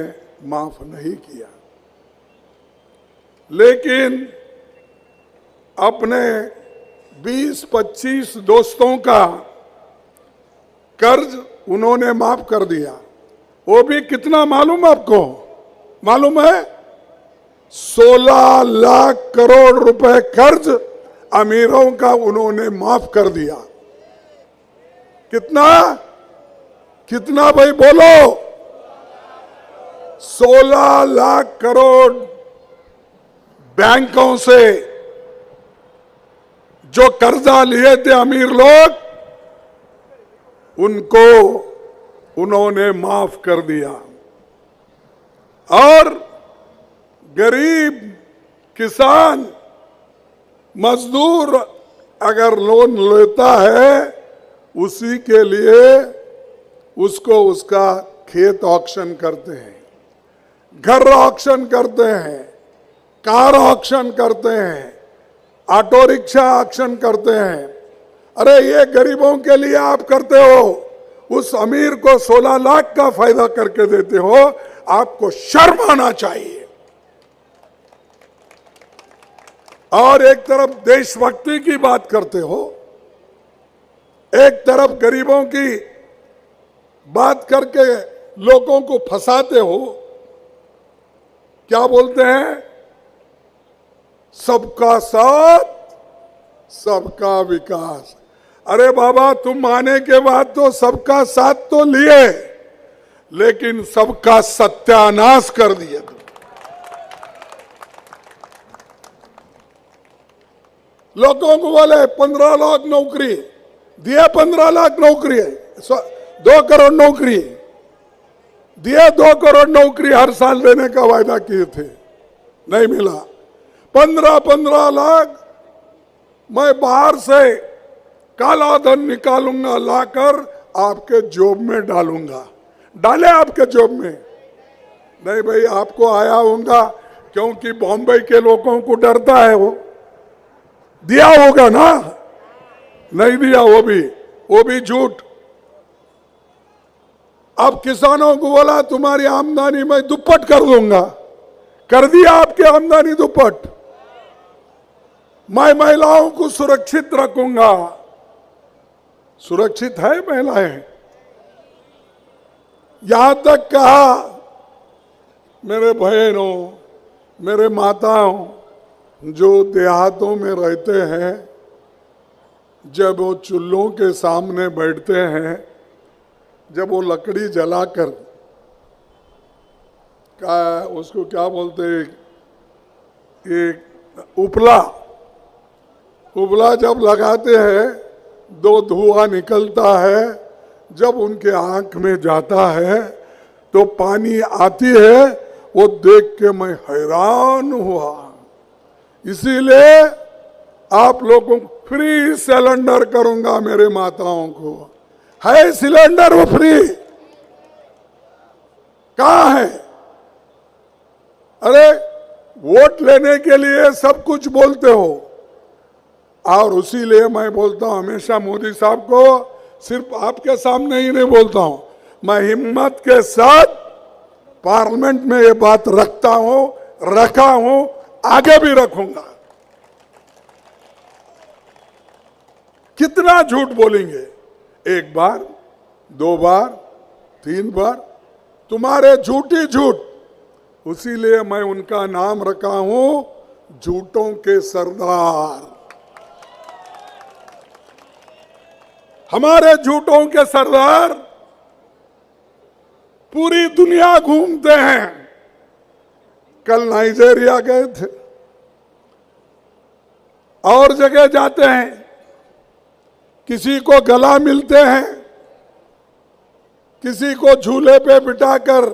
माफ नहीं किया, लेकिन अपने 20-25 दोस्तों का कर्ज उन्होंने माफ कर दिया। वो भी कितना मालूम आपको? मालूम है? 16 लाख करोड़ रुपए कर्ज अमीरों का उन्होंने माफ कर दिया। कितना कितना भाई बोलो? 16 लाख करोड़ बैंकों से जो कर्जा लिए थे अमीर लोग, उनको उन्होंने माफ कर दिया। और गरीब किसान मजदूर अगर लोन लेता है, उसी के लिए उसको उसका खेत ऑक्शन करते हैं, घर ऑक्शन करते हैं, कार ऑक्शन करते हैं, ऑटो रिक्शा ऑक्शन करते हैं। अरे ये गरीबों के लिए आप करते हो, उस अमीर को 16 लाख का फायदा करके देते हो, आपको शर्म आना चाहिए। और एक तरफ देशभक्ति की बात करते हो, एक तरफ गरीबों की बात करके लोगों को फंसाते हो। क्या बोलते हैं? सबका साथ, सबका विकास। अरे बाबा, तुम आने के बाद तो सबका साथ तो लिए, लेकिन सबका सत्यानाश कर दिए तुम। लोगों को बोले 15 लाख नौकरी दिए, 15 लाख नौकरी, 2 करोड़ नौकरी दिए, 2 करोड़ नौकरी हर साल देने का वायदा किए थे, नहीं मिला। 15 लाख मैं बाहर से काला धन निकालूंगा, लाकर आपके जॉब में डालूंगा। डाले आपके जॉब में? नहीं भाई, आपको आया होगा, क्योंकि बॉम्बे के लोगों को डरता है। वो दिया होगा ना? नहीं दिया, वो भी झूठ। अब किसानों को बोला तुम्हारी आमदनी मैं दुप्पट कर दूंगा, कर दिया आपकी आमदनी दुप्पट। मैं महिलाओं को सुरक्षित रखूंगा। सुरक्षित है महिलाएं? यहां तक कहा, मेरे बहनों, मेरे माताओं जो देहातों में रहते हैं, जब वो चूल्हों के सामने बैठते हैं, जब वो लकड़ी जलाकर उसको क्या बोलते हैं, एक उपला जब लगाते हैं, 2 धुआं निकलता है। जब उनके आंख में जाता है तो पानी आती है, वो देख के मैं हैरान हुआ। इसीलिए आप लोगों फ्री सिलेंडर करूंगा मेरे माताओं को। है सिलेंडर वो फ्री? कहां है? अरे वोट लेने के लिए सब कुछ बोलते हो, और उसीलिए मैं बोलता हूं हमेशा मोदी साहब को, सिर्फ आपके सामने ही नहीं बोलता हूं, मैं हिम्मत के साथ पार्लियामेंट में ये बात रखता हूं, रखा हूं, आगे भी रखूंगा। कितना झूठ बोलेंगे? एक बार, दो बार, तीन बार, तुम्हारे झूठी झूठ। उसीलिए मैं उनका नाम रखा हूं झूठों के सरदार। हमारे झूठों के सरदार पूरी दुनिया घूमते हैं। कल नाइजीरिया गए थे, और जगह जाते हैं, किसी को गला मिलते हैं, किसी को झूले पे बिठाकर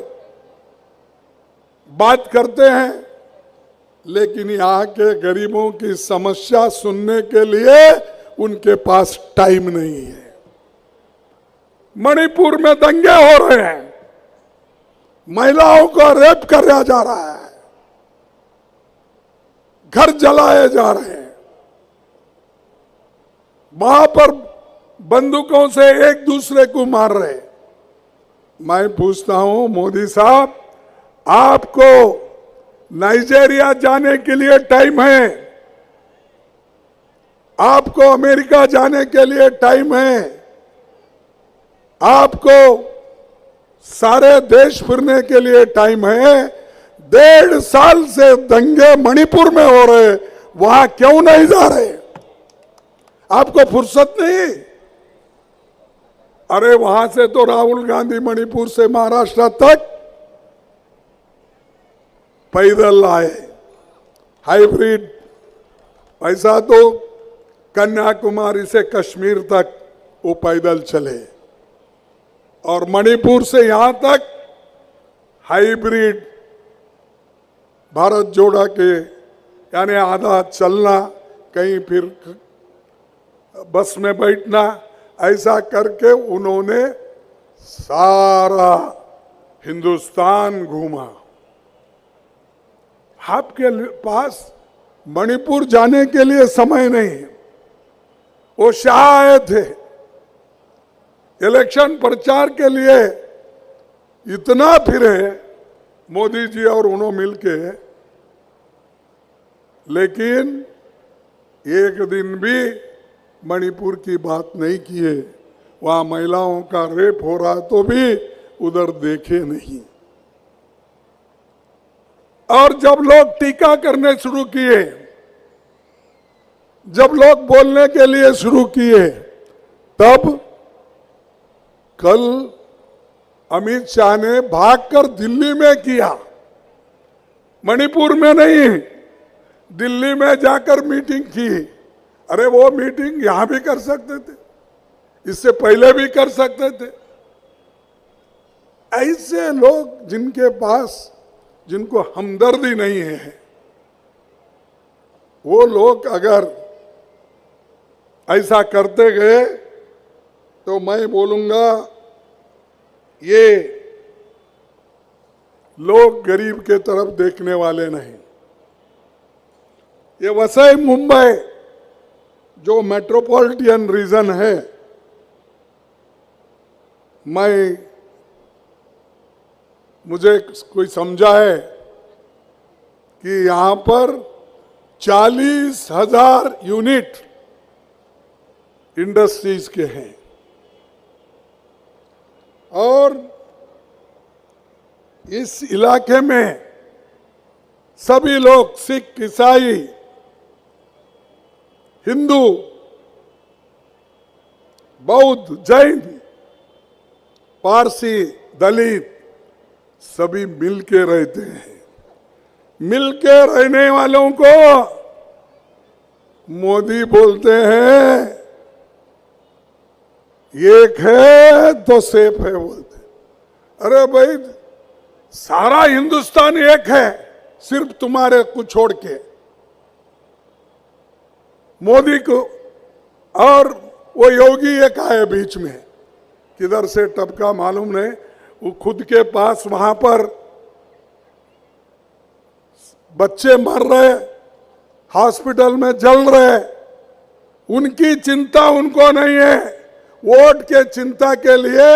बात करते हैं, लेकिन यहाँ के गरीबों की समस्या सुनने के लिए उनके पास टाइम नहीं है। मणिपुर में दंगे हो रहे हैं, महिलाओं को रेप किया जा रहा है, घर जलाए जा रहे हैं, वहां पर बंदूकों से एक दूसरे को मार रहे। मैं पूछता हूं मोदी साहब, आपको नाइजीरिया जाने के लिए टाइम है, आपको अमेरिका जाने के लिए टाइम है, आपको सारे देश फिरने के लिए टाइम है। 1.5 साल से दंगे मणिपुर में हो रहे, वहां क्यों नहीं जा रहे? आपको फुर्सत नहीं? अरे वहां से तो राहुल गांधी मणिपुर से महाराष्ट्र तक पैदल आए, हाइब्रिड। ऐसा तो कन्याकुमारी से कश्मीर तक वो पैदल चले, और मणिपुर से यहां तक हाइब्रिड भारत जोड़ा के, यानी आधा चलना, कहीं फिर बस में बैठना, ऐसा करके उन्होंने सारा हिंदुस्तान घूमा। आपके पास मणिपुर जाने के लिए समय नहीं। वो शाह आए थे इलेक्शन प्रचार के लिए, इतना फिरे मोदी जी और उन्होंने मिलके, लेकिन एक दिन भी मणिपुर की बात नहीं किए। वहां महिलाओं का रेप हो रहा तो भी उधर देखे नहीं। और जब लोग टीका करने शुरू किए, जब लोग बोलने के लिए शुरू किए, तब कल अमित शाह ने भागकर दिल्ली में किया, मणिपुर में नहीं, दिल्ली में जाकर मीटिंग की। अरे वो मीटिंग यहां भी कर सकते थे, इससे पहले भी कर सकते थे। ऐसे लोग जिनके पास, जिनको हमदर्दी नहीं है, वो लोग अगर ऐसा करते गए तो मैं बोलूंगा ये लोग गरीब के तरफ देखने वाले नहीं। ये वसई मुंबई जो मेट्रोपॉलिटन रीजन है, मुझे कोई समझा है कि यहां पर 40,000 यूनिट इंडस्ट्रीज के हैं, और इस इलाके में सभी लोग, सिख, ईसाई, हिंदू, बौद्ध, जैन, पारसी, दलित, सभी मिलके रहते हैं। मिलके रहने वालों को मोदी बोलते हैं एक है तो सेफ है बोलते। अरे भाई, सारा हिंदुस्तान एक है, सिर्फ तुम्हारे को छोड़ के। मोदी को और वो योगी एक आए बीच में, किधर से टपका मालूम नहीं, वो खुद के पास वहां पर बच्चे मर रहे, हॉस्पिटल में जल रहे, उनकी चिंता उनको नहीं है। वोट के चिंता के लिए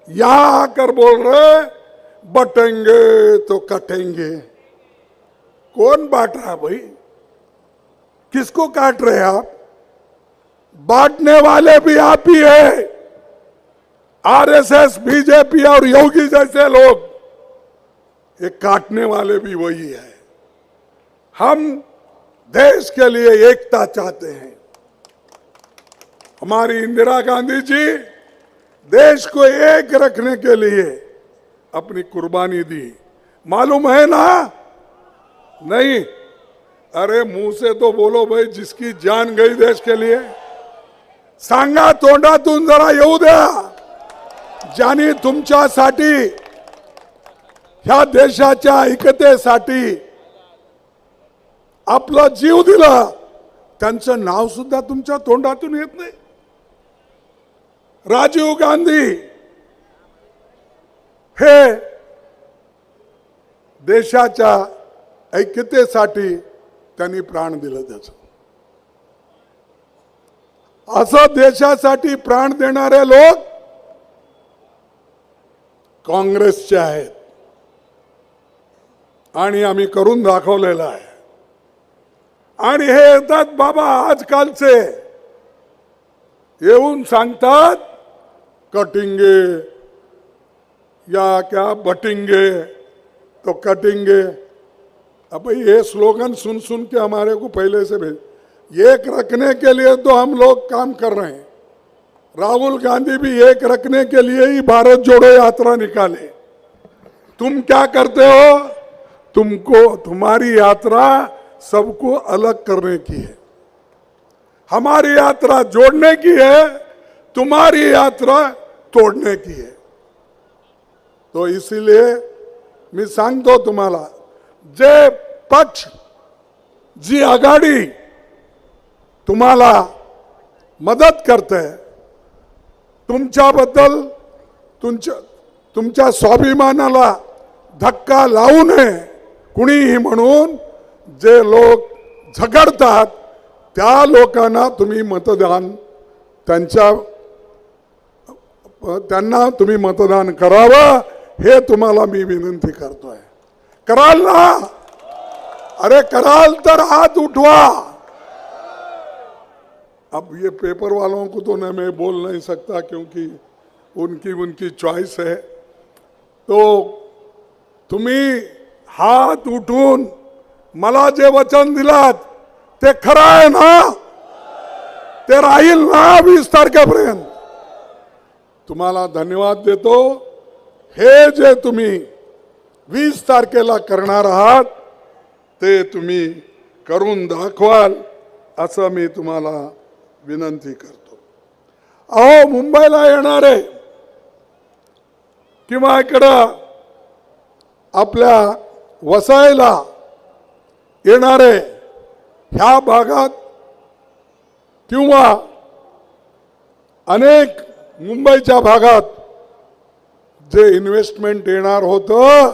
यहां आकर बोल रहे बटेंगे तो कटेंगे। कौन बांट रहा भाई? किसको काट रहे आप? बांटने वाले भी आप ही है। आरएसएस, बीजेपी और योगी जैसे लोग, ये काटने वाले भी वही है। हम देश के लिए एकता चाहते हैं। हमारी इंदिरा गांधी जी देश को एक रखने के लिए अपनी कुर्बानी दी, मालूम है ना? नहीं? अरे मुंह से तो बोलो भाई, जिसकी जान गई देश के लिए, सांगा तोंडातून जरा येऊ द्या, ज्यांनी तुमच्यासाठी, ह्या देशाच्या ऐक्यतेसाठी आपला जीव दिला, त्यांचं नाव सुद्धा तुमच्या तोंडातून येत नाही. राजीव गांधी हे देशाच्या ऐक्यतेसाठी त्यांनी प्राण दिलं. त्याचं असं देशासाठी प्राण देणारे लोक काँग्रेसचे आहेत आणि आम्ही करून दाखवलेलं आहे. आणि हे येतात बाबा आजकालचे, येऊन सांगतात कटेंगे या क्या बटेंगे तो कटेंगे. अब ये स्लोगन सुन सुन के हमारे को पहले से भेज, एक रखने के लिए तो हम लोग काम कर रहे हैं. राहुल गांधी भी एक रखने के लिए ही भारत जोड़ो यात्रा निकाले. तुम क्या करते हो? तुमको, तुम्हारी यात्रा सबको अलग करने की है. हमारी यात्रा जोड़ने की है, तुम्हारी यात्रा तोड़ने की है. तो इसीलिए मी सांगतो तुम्हाला, जे पक्ष, जी आघाडी तुम्हाला मदत करते, तुमच्याबद्दल तुमच्या स्वाभिमानाला धक्का लावू नये कुणीही म्हणून जे लोक झगडतात, त्या लोकांना तुम्ही मतदान, त्यांना तुम्ही मतदान करावं, हे तुम्हाला मी विनंती करतोय. कराल ना? अरे कराल तर हात उठवा. अब ये पेपर वालों को तो मैं बोल नहीं सकता क्योंकि उनकी चॉइस है. तो तुम्ही हात उठून मला जे वचन दिलात ते खरं आहे ना? ते राहील ना 20 तारखेपर्यंत? तुम्हाला धन्यवाद देतो. हे जे तुम्ही 20 तारखेला करणार आहात ते तुम्ही करून दाखवाल असं मी तुम्हाला विनंती करतो. अहो, मुंबईला येणारे किंवा इकडं आपल्या वसईला येणारे, ह्या भागात किंवा अनेक मुंबईच्या भागात जे इन्व्हेस्टमेंट येणार होतं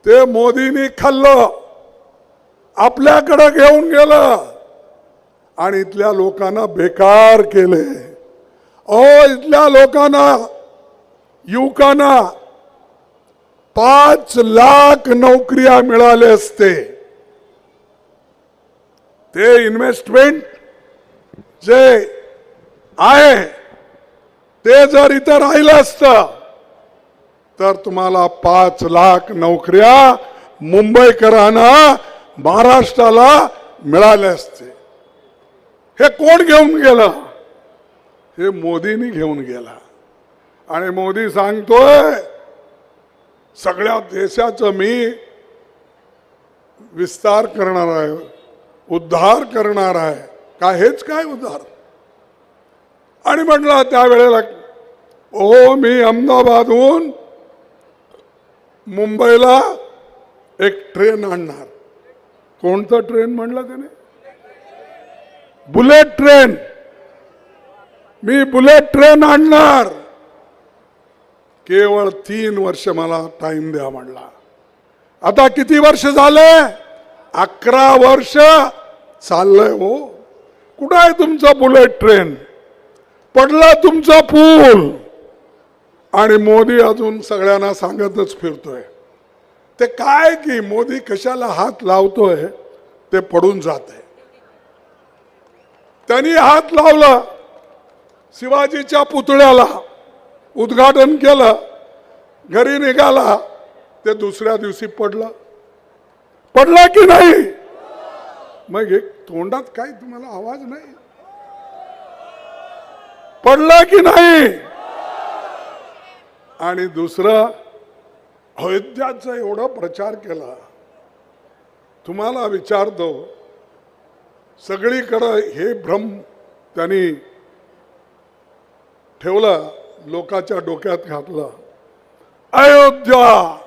ते मोदींनी खाल्लं, आपल्याकडे घेऊन गेलं आणि इथल्या लोकांना बेकार केले. अहो, इथल्या लोकांना, युवकांना 5 लाख नोकऱ्या मिळाले असते. ते इन्व्हेस्टमेंट जे आहे ते जर इथं राहिलं असतं तर तुम्हाला 5 लाख नोकऱ्या मुंबईकरांना, महाराष्ट्राला मिळाले असते. हे कोण घेऊन गेलं? हे मोदींनी घेऊन गेला. आणि मोदी सांगतोय सगळ्या देशाचं मी विस्तार करणार आहे, उद्धार करणार आहे. का हेच काय उद्धार? आणि म्हटलं त्यावेळेला, ओ मी अहमदाबादहून मुंबईला एक ट्रेन आणणार. कोणतं ट्रेन म्हणलं त्याने? बुलेट ट्रेन, मी बुलेट ट्रेन आणणार, केवळ 3 वर्ष मला टाइम द्या म्हणला. आता किती वर्ष झाले? 11 वर्ष चाललंय. हो, कुठं आहे तुमचा बुलेट ट्रेन? पडला तुमचा पूल, आणि मोदी अजून सगळ्यांना सांगतच फिरतोय. ते काय की मोदी कशाला हात लावतोय ते पडून जाते. त्यांनी हात लावला शिवाजीच्या पुतळ्याला, उद्घाटन केलं, घरी निघाला, ते दुसऱ्या दिवशी पडला की नाही? मग एक तोंडात काय तुम्हाला आवाज नाही? पडला की नाही? आणि दुसरं, अयोध्याचा एवढा प्रचार केला. तुम्हाला विचारतो, सगळीकडे हे भ्रम त्यांनी ठेवलं, लोकांच्या डोक्यात घातलं. अयोध्या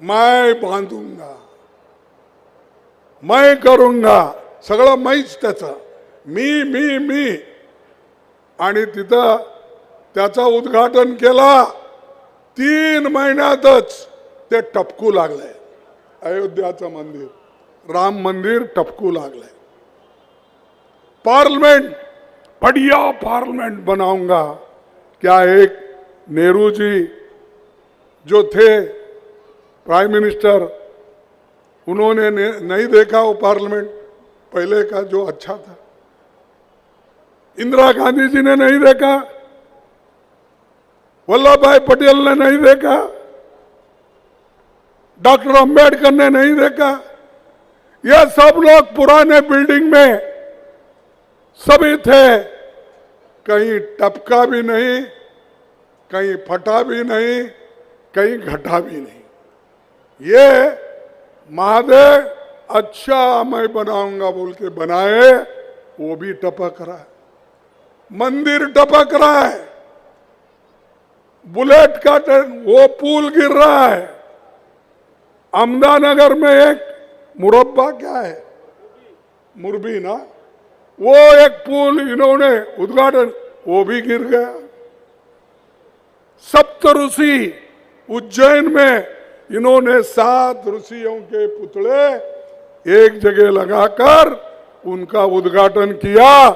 मैं बांधूंगा, मैं करूंगा, सगळं मैच त्याचं, मी. आणि तिथं त्याचं उद्घाटन केला. 3 महिन्यातच ते टपकू लागले. अयोध्याचं मंदिर, राम मंदिर टपकू लागले. पार्लियामेंट, बढ़िया पार्लियामेंट बनाऊंगा. क्या एक नेहरू जी जो थे प्राइम मिनिस्टर, उन्होंने नहीं देखा वो पार्लियामेंट पहले का जो अच्छा था? इंदिरा गांधी जी ने नहीं देखा? वल्लभ भाई पटेल ने नहीं देखा? डॉक्टर अंबेडकर ने नहीं देखा? ये सब लोग पुराने बिल्डिंग में सभी थे, कहीं टपका भी नहीं, कहीं फटा भी नहीं, कहीं घटा भी नहीं. ये महादेव अच्छा मैं बनाऊंगा बोल के बनाए, वो भी टपक रहा है. मंदिर टपक रहा है, बुलेट का वो पुल गिर रहा है. अहमदानगर में एक मुरब्बा क्या है, मुरबी ना, वो एक पुल इन्होंने उद्घाटन, वो भी गिर गया. सप्त ऋषि उज्जैन में इन्होंने 7 ऋषियों के पुतले एक जगह लगाकर उनका उद्घाटन किया.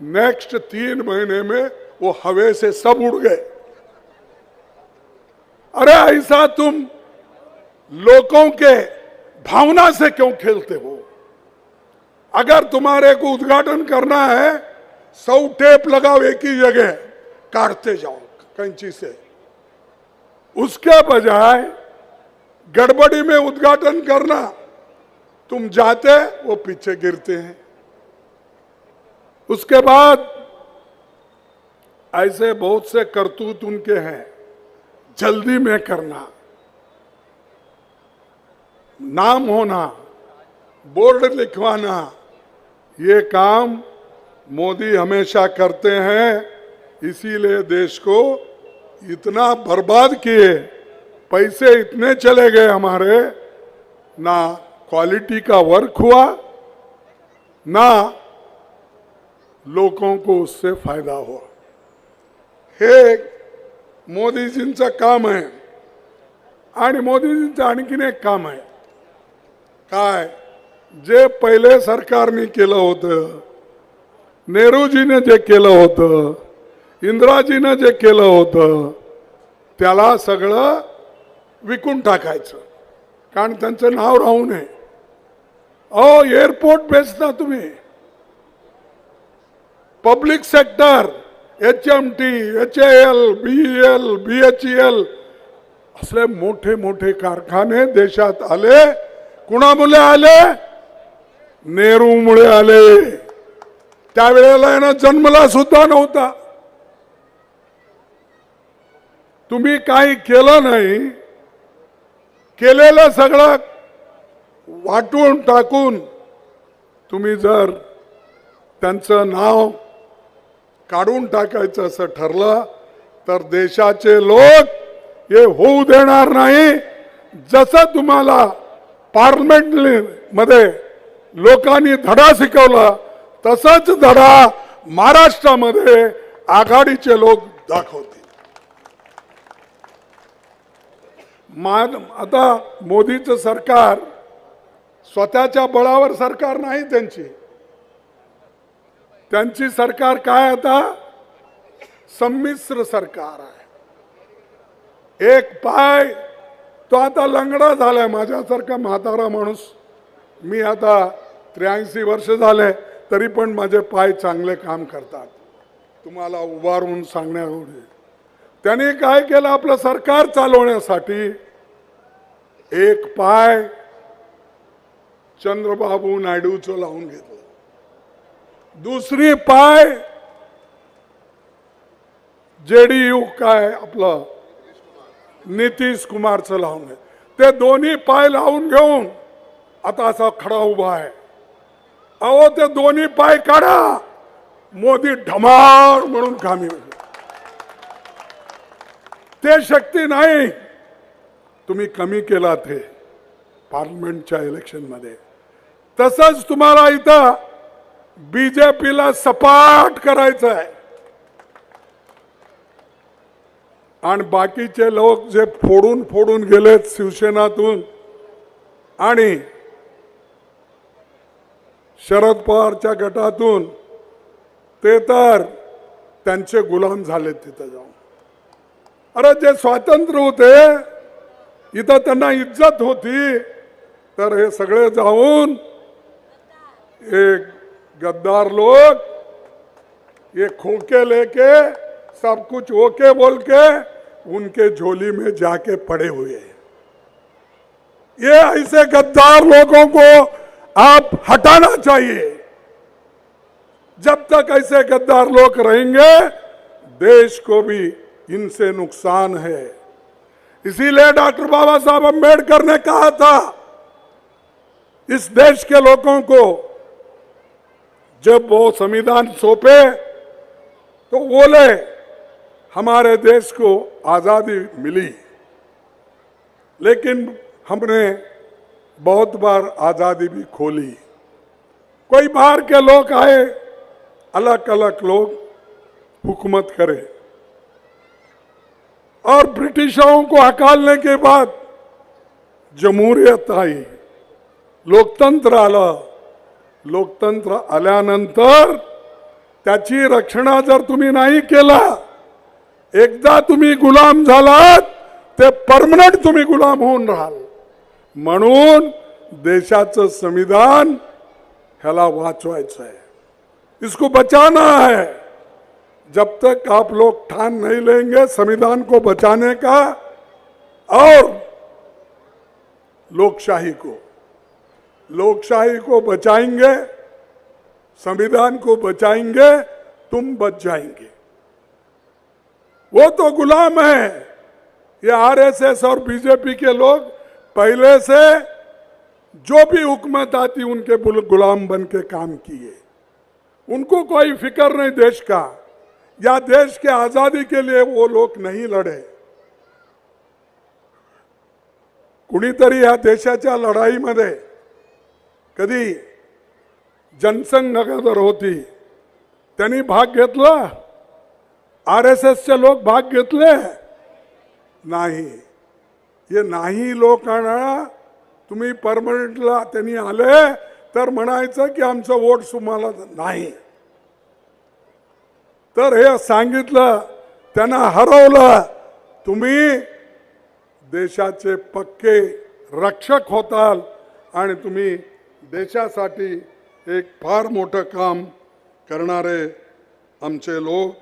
नेक्स्ट 3 महीने में वो हवा से सब उड़ गए. अरे ऐसा तुम लोगों के भावना से क्यों खेलते हो? अगर तुम्हारे को उद्घाटन करना है, 100 टेप लगाओ एक ही जगह, काटते जाओ कैंची से. उसके बजाय गड़बड़ी में उद्घाटन करना, तुम जाते वो पीछे गिरते हैं. उसके बाद ऐसे बहुत से करतूत उनके हैं, जल्दी में करना, नाम होना, बोर्ड लिखवाना, ये काम मोदी हमेशा करते हैं. इसीलिए देश को इतना बर्बाद किए, पैसे इतने चले गए हमारे, ना क्वालिटी का वर्क हुआ, ना लोगों को उससे फायदा हुआ. हे मोदीजींचं काम आहे. आणि मोदीजींचं आणखीन एक काम आहे. काय? जे पहिले सरकारने केलं होतं, नेहरूजीने जे केलं होतं, इंदिराजीने जे केलं होतं, त्याला सगळं विकून टाकायचं, कारण त्यांचं नाव राहू नये. अहो, एअरपोर्ट बेचता तुम्ही, public sector, HMT, HAL, BEL, BHEL असले मोठे मोठे कारखाने देशात आले. कुणामुळे आले? नेहरूमुळे आले. त्यावेळेला यांना जन्मला सुद्धा नव्हता. तुम्ही काही केलं नाही, केलेलं सगळं वाटून टाकून तुम्ही जर त्यांचं नाव काढून टाकायचं असं ठरलं तर देशाचे लोक हे होऊ देणार नाही. जसं तुम्हाला पार्लमेंट मध्ये लोकांनी धडा शिकवला, तसंच धडा महाराष्ट्रामध्ये आघाडीचे लोक दाखवतील. आता मोदीचं सरकार स्वतःच्या बळावर सरकार नाही त्यांची सरकार काय आता संमिश्र सरकार आहे. एक पाय तो आता लंगडा झालाय. माझ्यासारखा म्हातारा माणूस, मी आता 83 वर्ष झाले तरी पण माझे पाय चांगले काम करतात. तुम्हाला उभारून सांगण्याएवढे त्यांनी काय केलं, आपलं सरकार चालवण्यासाठी एक पाय चंद्रबाबू नायडूचं लावून घेतलं, दुसरी पाय जेडीयू काय आपलं नितीश कुमारचं लावून घेतलं. ते दोन्ही पाय लावून घेऊन आता असा खडा उभा आहे. अहो ते दोन्ही पाय काढा, मोदी ढमाळ म्हणून कामी होईल. ते शक्ती नाही, तुम्ही कमी केला ते पार्लमेंटच्या इलेक्शन मध्ये. तसंच तुम्हाला इथं बीजेपीला सपाट करायचं आहे. आणि बाकीचे लोक जे फोडून फोडून गेलेत शिवसेनातून आणि शरद पवारच्या गटातून, ते तर त्यांचे गुलाम झाले तिथं जाऊन. अरे जे स्वातंत्र्य होते इथं त्यांना इज्जत होती, तर हे सगळे जाऊन एक गद्दार लोग ये खोके लेके सब कुछ ओके बोल के उनके झोली में जाके पड़े हुए हैं. ये ऐसे गद्दार लोगों को आप हटाना चाहिए. जब तक ऐसे गद्दार लोग रहेंगे देश को भी इनसे नुकसान है. इसीलिए डॉक्टर बाबा साहब अम्बेडकर ने कहा था, इस देश के लोगों को जब वो संविधान सौंपे तो बोले हमारे देश को आजादी मिली, लेकिन हमने बहुत बार आजादी भी खोली. कोई बाहर के लोग आए, अलग अलग लोग हुकूमत करे, और ब्रिटिशों को हकालने के बाद जमहूरियत आई, लोकतंत्र आलं. लोकतंत्र आल्यानंतर त्याची रक्षणा जर तुम्ही नाही केला, एकदा तुम्ही गुलाम झालात ते परमनंट तुम्ही गुलाम होऊन राहाल. म्हणून देशाचं संविधान ह्याला वाचवायचं आहे, इसको बचाना है. जब तक आप लोग ठान नहीं लेंगे संविधान को बचाने का और लोकशाही को बचाएंगे, संविधान को बचाएंगे, तुम बच जाएंगे. वो तो गुलाम है. ये आरएसएस और बीजेपी के लोग पहले से जो भी हुकूमत आती उनके गुलाम बन के काम किए. उनको कोई फिक्र नहीं देश का, या देश के आजादी के लिए वो लोग नहीं लढे. कुणीतरी या देशाच्या लढाईमध्ये कधी जनसंघ गदर होती, त्यांनी भाग घेतला? आरएसएसचे लोक भाग घेतले नाही. हे नाही लोकांना तुम्ही परमनंटला त्यांनी आले तर म्हणायचं की आमचं वोट तुम्हाला नाही. तर हे सांगितलं, त्यांना हरवलं. तुम्ही देशाचे पक्के रक्षक होताल आणि तुम्ही देशासाठी एक फार मोठं काम करणारे आमचे लोक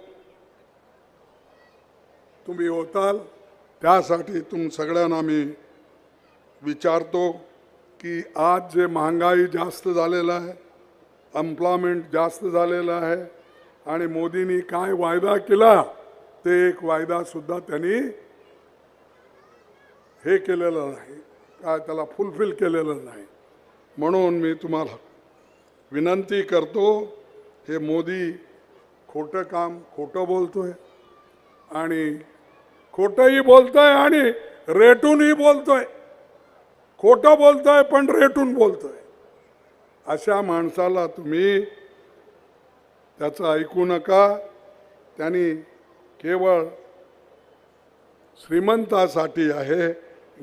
तुम्ही होताल. त्यासाठी तुम सगळ्यांना मी विचारतो की आज जे महागाई जास्त झालेला आहे, एम्प्लॉयमेंट जास्त झालेला आहे, आणि मोदींनी काय वायदा केला ते एक वायदा सुद्धा त्यांनी हे केलेलं नाही, काय त्याला फुलफिल केलेलं नाही. म्हणून मी तुम्हाला विनंती करतो, हे मोदी खोटं काम खोटं बोलतोय आणि खोटंही बोलतोय आणि रेटूनही बोलतोय. खोटं बोलतोय पण रेटून बोलतोय. अशा माणसाला तुम्ही त्याचं ऐकू नका. त्यांनी केवळ श्रीमंतासाठी आहे,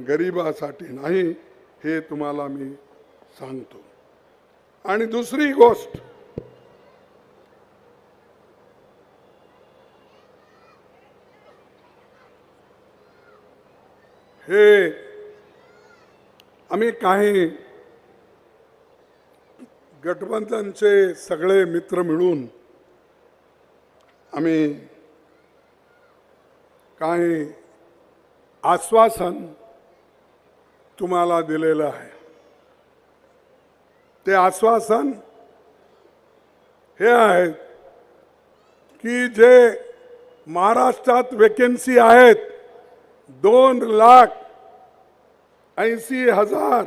गरिबासाठी नाही, हे तुम्हाला मी सांगतो. आणि दुसरी गोष्ट, हे आम्ही काही गठबंधनचे सगळे मित्र मिळून आम्ही काही आश्वासन तुम्हाला दिलेलं आहे. ते आश्वासन हे आहे की जे महाराष्ट्रात वेकेन्सी आहेत 2,80,000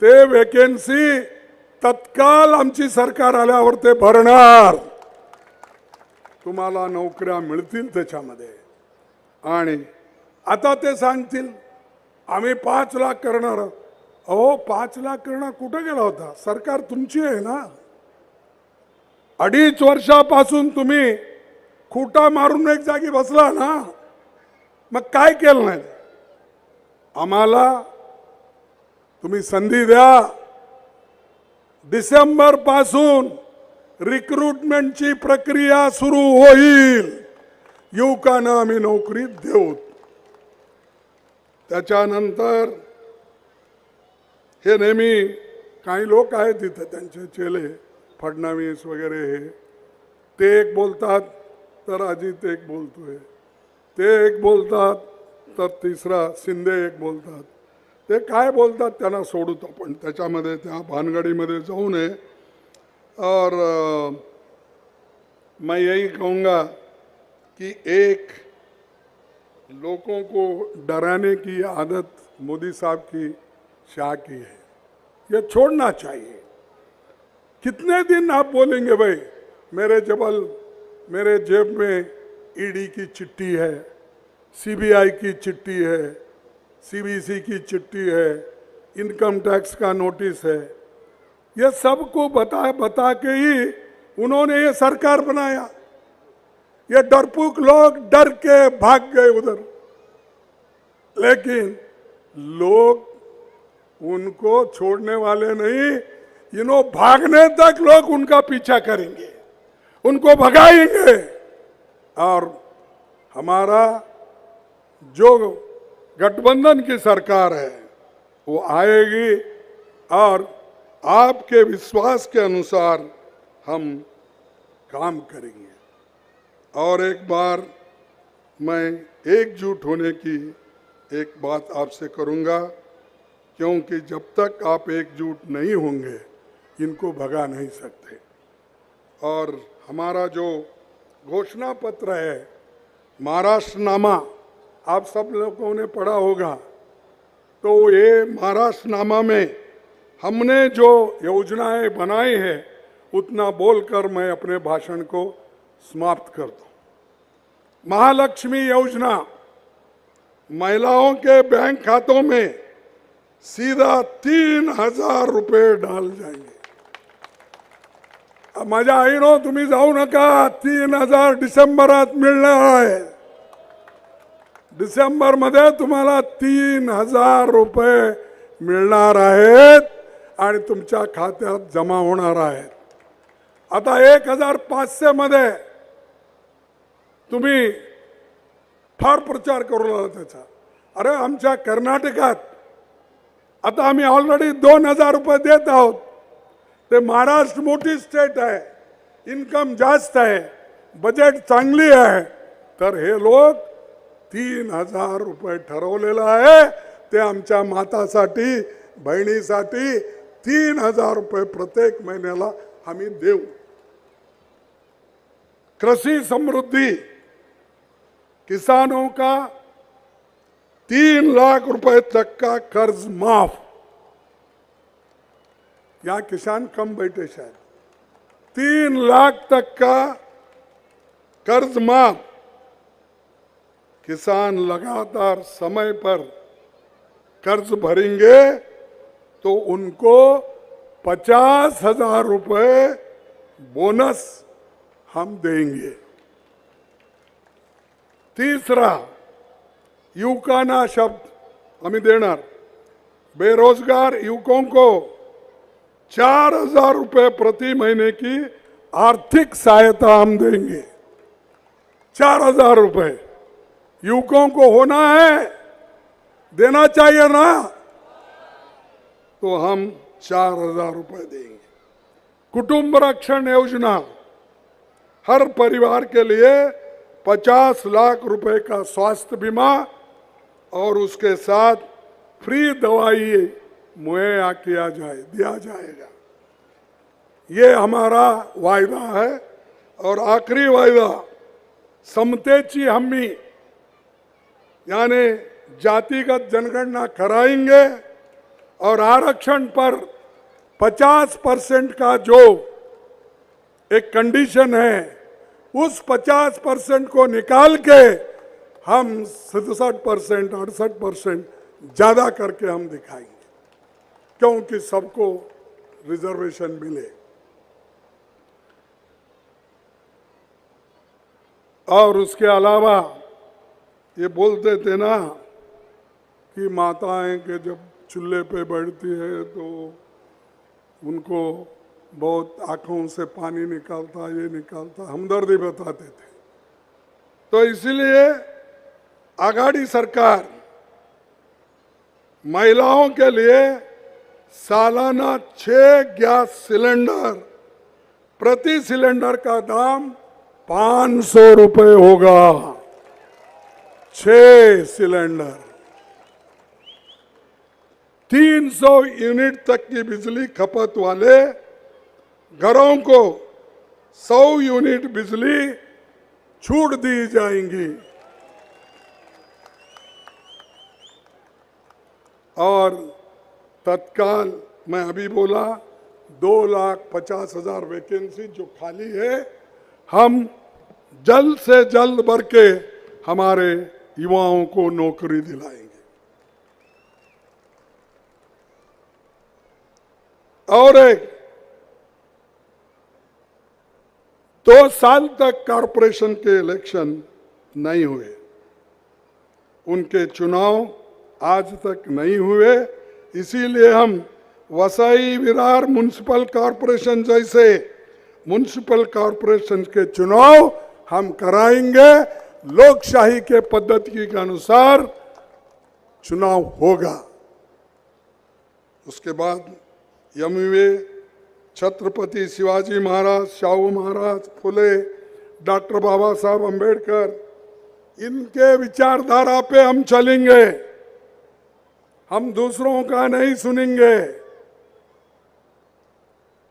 ते वेकेन्सी तत्काल आमची सरकार आल्यावर ते भरणार. तुम्हाला नोकऱ्या मिळतील त्याच्यामध्ये. आणि आता ते सांगतील आम्ही 5 लाख करणार. अहो 5 लाख करणं कुठं गेला होता? सरकार तुमची आहे ना. 2.5 वर्षापासून तुम्ही खुटा मारून एक जागी बसला ना, मग काय केलं नाही? आम्हाला तुम्ही संधी द्या. डिसेंबर पासून रिक्रुटमेंटची प्रक्रिया सुरू होईल. युवकांना आम्ही नोकरी देऊ. त्याच्यानंतर हे नेहमी काही लोक आहेत तिथे, त्यांचे चेले फडणवीस वगैरे, हे ते एक बोलतात तर अजित एक बोलतोय, ते एक बोलतात तर तिसरा शिंदे एक बोलतात. ते काय बोलतात त्यांना सोडूत आपण, त्याच्यामध्ये त्या भानगडीमध्ये जाऊ नये. और मैं यही कहूँगा कि एक लोगों को डराने की आदत मोदी साहब की शाह की है, ये छोड़ना चाहिए. कितने दिन आप बोलेंगे भाई मेरे जेब में ईडी की चिट्ठी है, सीबीआई की चिट्ठी है, सीबीसी की चिट्ठी है, इनकम टैक्स का नोटिस है. ये सबको बता के ही उन्होंने ये सरकार बनाया. ये डरपोक लोग डर के भाग गए उधर, लेकिन लोग उनको छोड़ने वाले नहीं. इन्हों भागने तक लोग उनका पीछा करेंगे, उनको भगाएंगे. और हमारा जो गठबंधन की सरकार है वो आएगी और आपके विश्वास के अनुसार हम काम करेंगे. और एक बार मैं एकजुट होने की एक बात आपसे करूंगा, क्योंकि जब तक आप एकजुट नहीं होंगे इनको भगा नहीं सकते. और हमारा जो घोषणा पत्र है, महाराष्ट्रनामा, आप सब लोगों ने पढ़ा होगा. तो ये महाराष्ट्रनामा में हमने जो योजनाएं बनाई है उतना बोलकर मैं अपने भाषण को समाप्त कर दूं. महालक्ष्मी योजना, महिलाओं के बैंक खातों में सीधा 3,000 रुपये डाल जाएंगे. माझ्या आईनो तुम्ही जाऊ नका. 3,000 डिसेंबरात मिळणार आहे. डिसेंबर मध्ये तुम्हाला 3,000 रुपये मिळणार आहेत आणि तुमच्या खात्यात जमा होणार आहेत. आता 1,500 मध्ये तुम्ही फार प्रचार करू लागला त्याचा. अरे आमच्या कर्नाटकात आता आम्ही ऑलरेडी 2,000 रुपये देत आहोत. ते महाराष्ट्र मोठी स्टेट आहे, इन्कम जास्त आहे, बजेट चांगली आहे, तर हे लोक 3,000 रुपये ठरवलेलं आहे. ते आमच्या मातासाठी, बहिणीसाठी 3,000 रुपये प्रत्येक महिन्याला आम्ही देऊ. कृषि समृद्धि, किसानों का 3 लाख रुपए तक का कर्ज माफ. यहाँ किसान कम बैठे शायद. 3 लाख तक का कर्ज माफ. किसान लगातार समय पर कर्ज भरेंगे तो उनको 50,000 रुपए बोनस हम देंगे। तीसरा, युवकांना शब्द आम्ही देणार। बेरोजगार युवकों को 4,000 रुपए प्रति महीने की आर्थिक सहायता हम देंगे। 4,000 रुपए युवकों को होना है, देना चाहिए ना, तो हम 4,000 रुपए देंगे। कुटुंब रक्षण योजना, हर परिवार के लिए 50 लाख रुपए का स्वास्थ्य बीमा और उसके साथ फ्री दवाई मुहैया दिया जाएगा। ये हमारा वायदा है। और आखिरी वायदा, समतेची हमी, यानी जातिगत जनगणना कराएंगे और आरक्षण पर 50% का जो एक कंडीशन है, उस 50% को निकाल के हम 67%, 68% ज्यादा करके हम दिखाएंगे, क्योंकि सबको रिजर्वेशन मिले। और उसके अलावा ये बोलते थे ना कि माताएं के जब चूल्हे पे बैठती है तो उनको बहुत आंखों से पानी निकलता, ये निकलता, हमदर्दी बताते थे। तो इसलिए आघाड़ी सरकार महिलाओं के लिए सालाना 6 गैस सिलेंडर, प्रति सिलेंडर का दाम 500 रुपए होगा। 6 सिलेंडर, 300 यूनिट तक की बिजली खपत वाले घरों को 100 यूनिट बिजली छूट दी जाएंगी। और तत्काल मैं अभी बोला 2,50,000 वैकेंसी जो खाली है, हम जल्द से जल्द भर के हमारे युवाओं को नौकरी दिलाएंगे। और एक 2 साल तक कॉरपोरेशन के इलेक्शन नहीं हुए, उनके चुनाव आज तक नहीं हुए। इसीलिए हम वसई विरार म्युनिसिपल कॉरपोरेशन जैसे म्युनिसिपल कॉरपोरेशन के चुनाव हम कराएंगे। लोकशाही के पद्धति के अनुसार चुनाव होगा। उसके बाद यमुवे, छत्रपति शिवाजी महाराज, शाहू महाराज, फुले, डॉक्टर बाबा साहब अंबेडकर, इनके विचारधारा पे हम चलेंगे। हम दूसरों का नहीं सुनेंगे।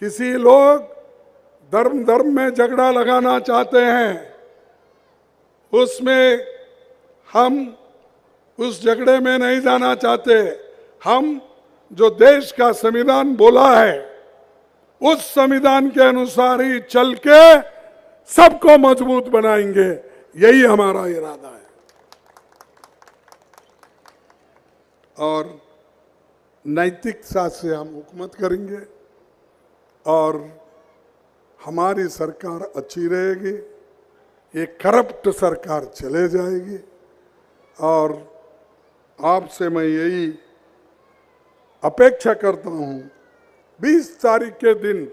किसी लोग धर्म में झगड़ा लगाना चाहते हैं, उसमें हम उस झगड़े में नहीं जाना चाहते। हम जो देश का संविधान बोला है, उस संविधान के अनुसार ही चल के सबको मजबूत बनाएंगे। यही हमारा इरादा है। और नैतिकता से हम हुकूमत करेंगे और हमारी सरकार अच्छी रहेगी। ये करप्ट सरकार चले जाएगी। और आपसे मैं यही अपेक्षा करता हूं, 20 तारीख के दिन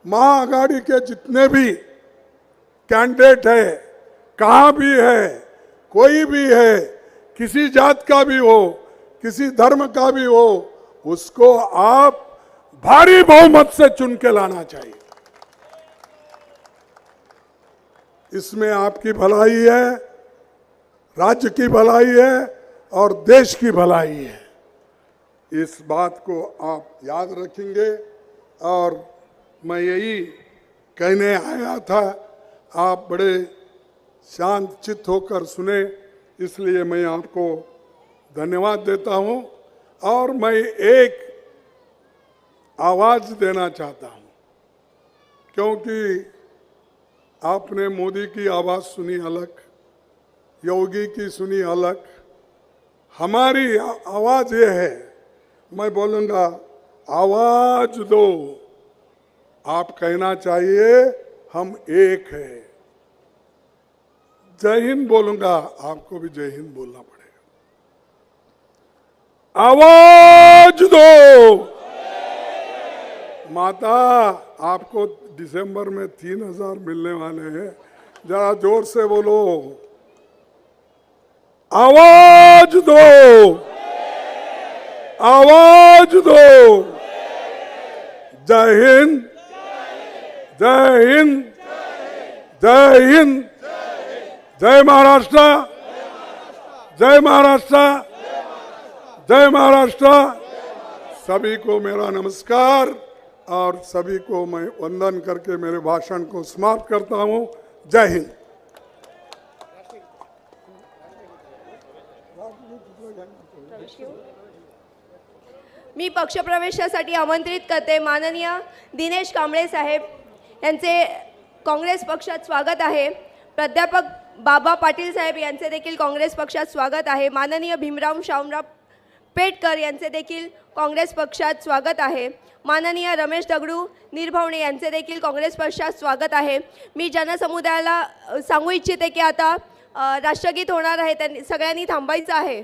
महाआघाड़ी के जितने भी कैंडिडेट है, कहाँ भी है, कोई भी है, किसी जात का भी हो, किसी धर्म का भी हो, उसको आप भारी बहुमत से चुन के लाना चाहिए। इसमें आपकी भलाई है, राज्य की भलाई है और देश की भलाई है। इस बात को आप याद रखेंगे। और मैं यही कहने आया था, आप बड़े शांत चित्त होकर सुने, इसलिए मैं आपको धन्यवाद देता हूं। और मैं एक आवाज देना चाहता हूं, क्योंकि आपने मोदी की आवाज सुनी अलग, योगी की सुनी अलग, हमारी आवाज ये है, मैं बोलूंगा आवाज दो। आप कहना चाहिए हम एक है। जय हिंद बोलूंगा, आपको भी जय हिंद बोलना पड़ेगा। आवाज दो। माता, आपको दिसंबर में 3000 मिलने वाले हैं, जरा जोर से बोलो, आवाज दो, आवाज दो। जय हिंद, जय हिंद, जय हिंद, जय महाराष्ट्र, जय महाराष्ट्र, जय महाराष्ट्र। सभी को मेरा नमस्कार और सभी को मैं वंदन करके मेरे भाषण को समाप्त करता हूं। जय हिंद। मी पक्षप्रवेशासाठी आमंत्रित करते माननीय दिनेश कांबळे साहेब यांचे काँग्रेस पक्षात स्वागत आहे। प्राध्यापक बाबा पाटील साहेब यांचे देखील काँग्रेस पक्षात स्वागत आहे। माननीय भीमराव शामराव पेटकर यांचे देखील काँग्रेस पक्षात स्वागत आहे। माननीय रमेश दगडू निर्भवणे यांचे देखील काँग्रेस पक्षात स्वागत आहे। मी जनसमुदायाला सांगू इच्छिते की आता राष्ट्रगीत होणार आहे, त्यांनी सगळ्यांनी थांबायचं आहे।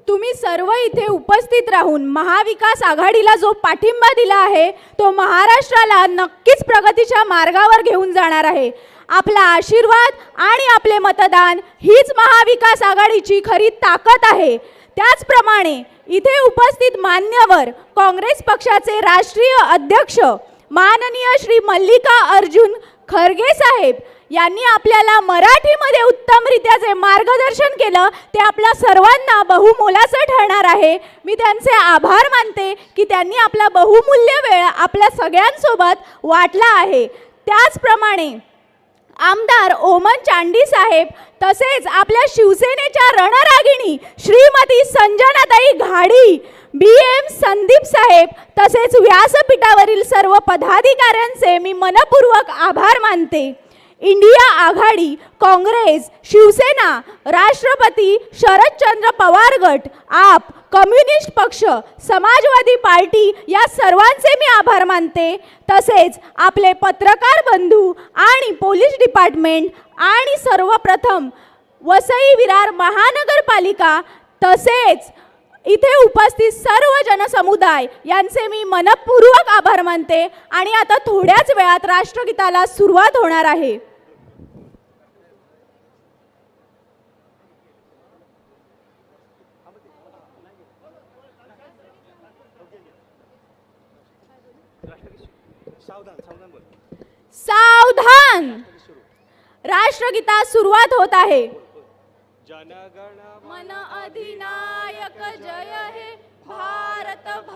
तुम्ही सर्व इथे उपस्थित राहून महाविकास आघाडीला जो पाठिंबा दिला आहे तो महाराष्ट्राला नक्कीच प्रगतीच्या मार्गावर घेऊन जाणार आहे। आपला आशीर्वाद आणि आपले मतदान हीच महाविकास आघाडीची खरी ताकद आहे। त्याचप्रमाणे इथे उपस्थित मान्यवर काँग्रेस पक्षाचे राष्ट्रीय अध्यक्ष माननीय श्री मल्लिका अर्जुन खरगे साहेब यांनी आपल्याला मराठीमध्ये उत्तमरित्या जे मार्गदर्शन केलं ते आपल्या सर्वांना बहुमोलाचं ठरणार आहे। मी त्यांचे आभार मानते की त्यांनी आपला बहुमूल्य वेळ आपल्या सगळ्यांसोबत वाटला आहे। त्याचप्रमाणे आमदार ओमन चांडी साहेब तसेच आपल्या शिवसेनेच्या रणरागिणी श्रीमती संजनाताई घाडी, BM संदीप साहेब तसेच व्यासपीठावरील सर्व पदाधिकाऱ्यांचे मी मनपूर्वक आभार मानते। इंडिया आघाडी, काँग्रेस, शिवसेना, राष्ट्रपती शरदचंद्र पवार गट, आप, कम्युनिस्ट पक्ष, समाजवादी पार्टी या सर्वांचे मी आभार मानते। तसेच आपले पत्रकार बंधू आणि पोलीस डिपार्टमेंट आणि सर्वप्रथम वसई विरार महानगरपालिका तसेच इथे उपस्थित सर्व जनसमुदाय यांचे मी मनपूर्वक आभार मानते। आणि आता थोड्याच वेळात राष्ट्रगीताला सुरुवात होणार आहे। सावधान, राष्ट्रगीता सुरुवात होत आहे। मन अधिनायक जय हे भारत।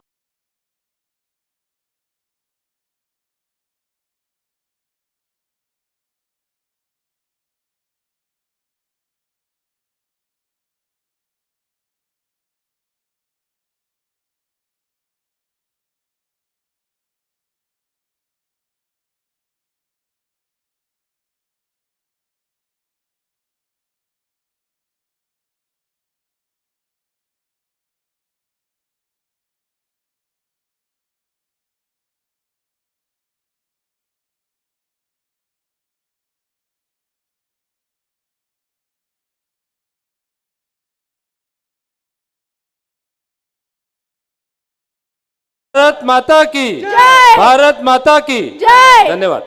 भारत माता की जय। भारत माता की जय। धन्यवाद।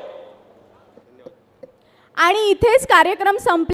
आणि इथेच कार्यक्रम संपला।